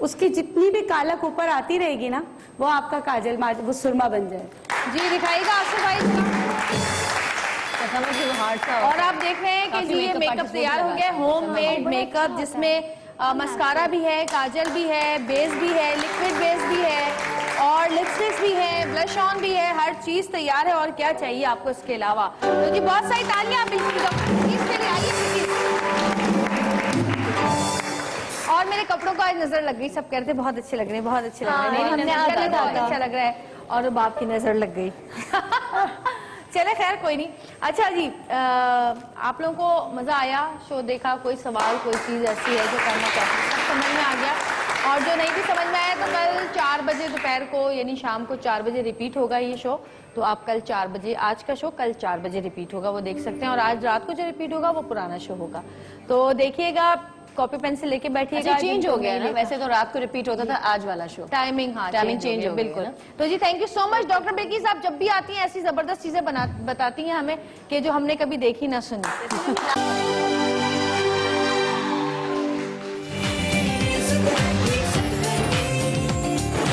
[SPEAKER 5] उसकी जितनी भी कालक ऊपर आती रहेगी ना, वो आपका काजल वो सुरमा बन जाएगा।
[SPEAKER 1] जी दिखाइएगा आसिफ भाई जरा। और आप देख रहे हैं कि जी ये मेकअप तैयार हो गया, होम मेड मेकअप, जिसमें मस्कारा भी है, काजल भी है, बेस भी है, लिक्विड बेस भी है और लिपस्टिक भी है, ब्लश ऑन भी है, हर चीज तैयार है। और क्या चाहिए आपको इसके अलावा? तो जी बहुत सारी तालियां आप इसके लिए आइए प्लीज। और मेरे कपड़ों को आज नजर लग गई, सब कह रहे थे बहुत अच्छे लग रहे हैं, बहुत अच्छे लग रहे हैं।
[SPEAKER 7] हमने
[SPEAKER 1] नजर
[SPEAKER 7] आधा
[SPEAKER 1] बहुत
[SPEAKER 7] था।
[SPEAKER 1] अच्छा लग रहा है और बाप की नजर लग गई। चले खैर कोई नहीं। अच्छा जी, आप लोगों को मजा आया? शो देखा? कोई सवाल, कोई चीज ऐसी है जो करना चाहते हैं? सब समझ में आ गया? और जो नहीं भी समझ में आया तो कल 4 बजे दोपहर को यानी शाम को 4 बजे रिपीट होगा ये शो। तो आप कल 4 बजे, आज का शो कल 4 बजे रिपीट होगा, वो देख सकते हैं। और आज रात को जो रिपीट होगा वो पुराना शो होगा, तो देखिएगा। कॉपी पेंसिल लेके बैठिएगा।
[SPEAKER 6] चेंज हो गया ना, वैसे तो रात को रिपीट होता था, आज वाला शो
[SPEAKER 1] टाइमिंग, हाँ
[SPEAKER 6] टाइमिंग चेंज हो गया
[SPEAKER 1] बिल्कुल।
[SPEAKER 6] ना।
[SPEAKER 1] तो जी thank you so much doctor Bilkis, आप जब भी आती हैं ऐसी जबरदस्त चीजें बताती हैं हमें कि जो हमने कभी देखी ना सुनी।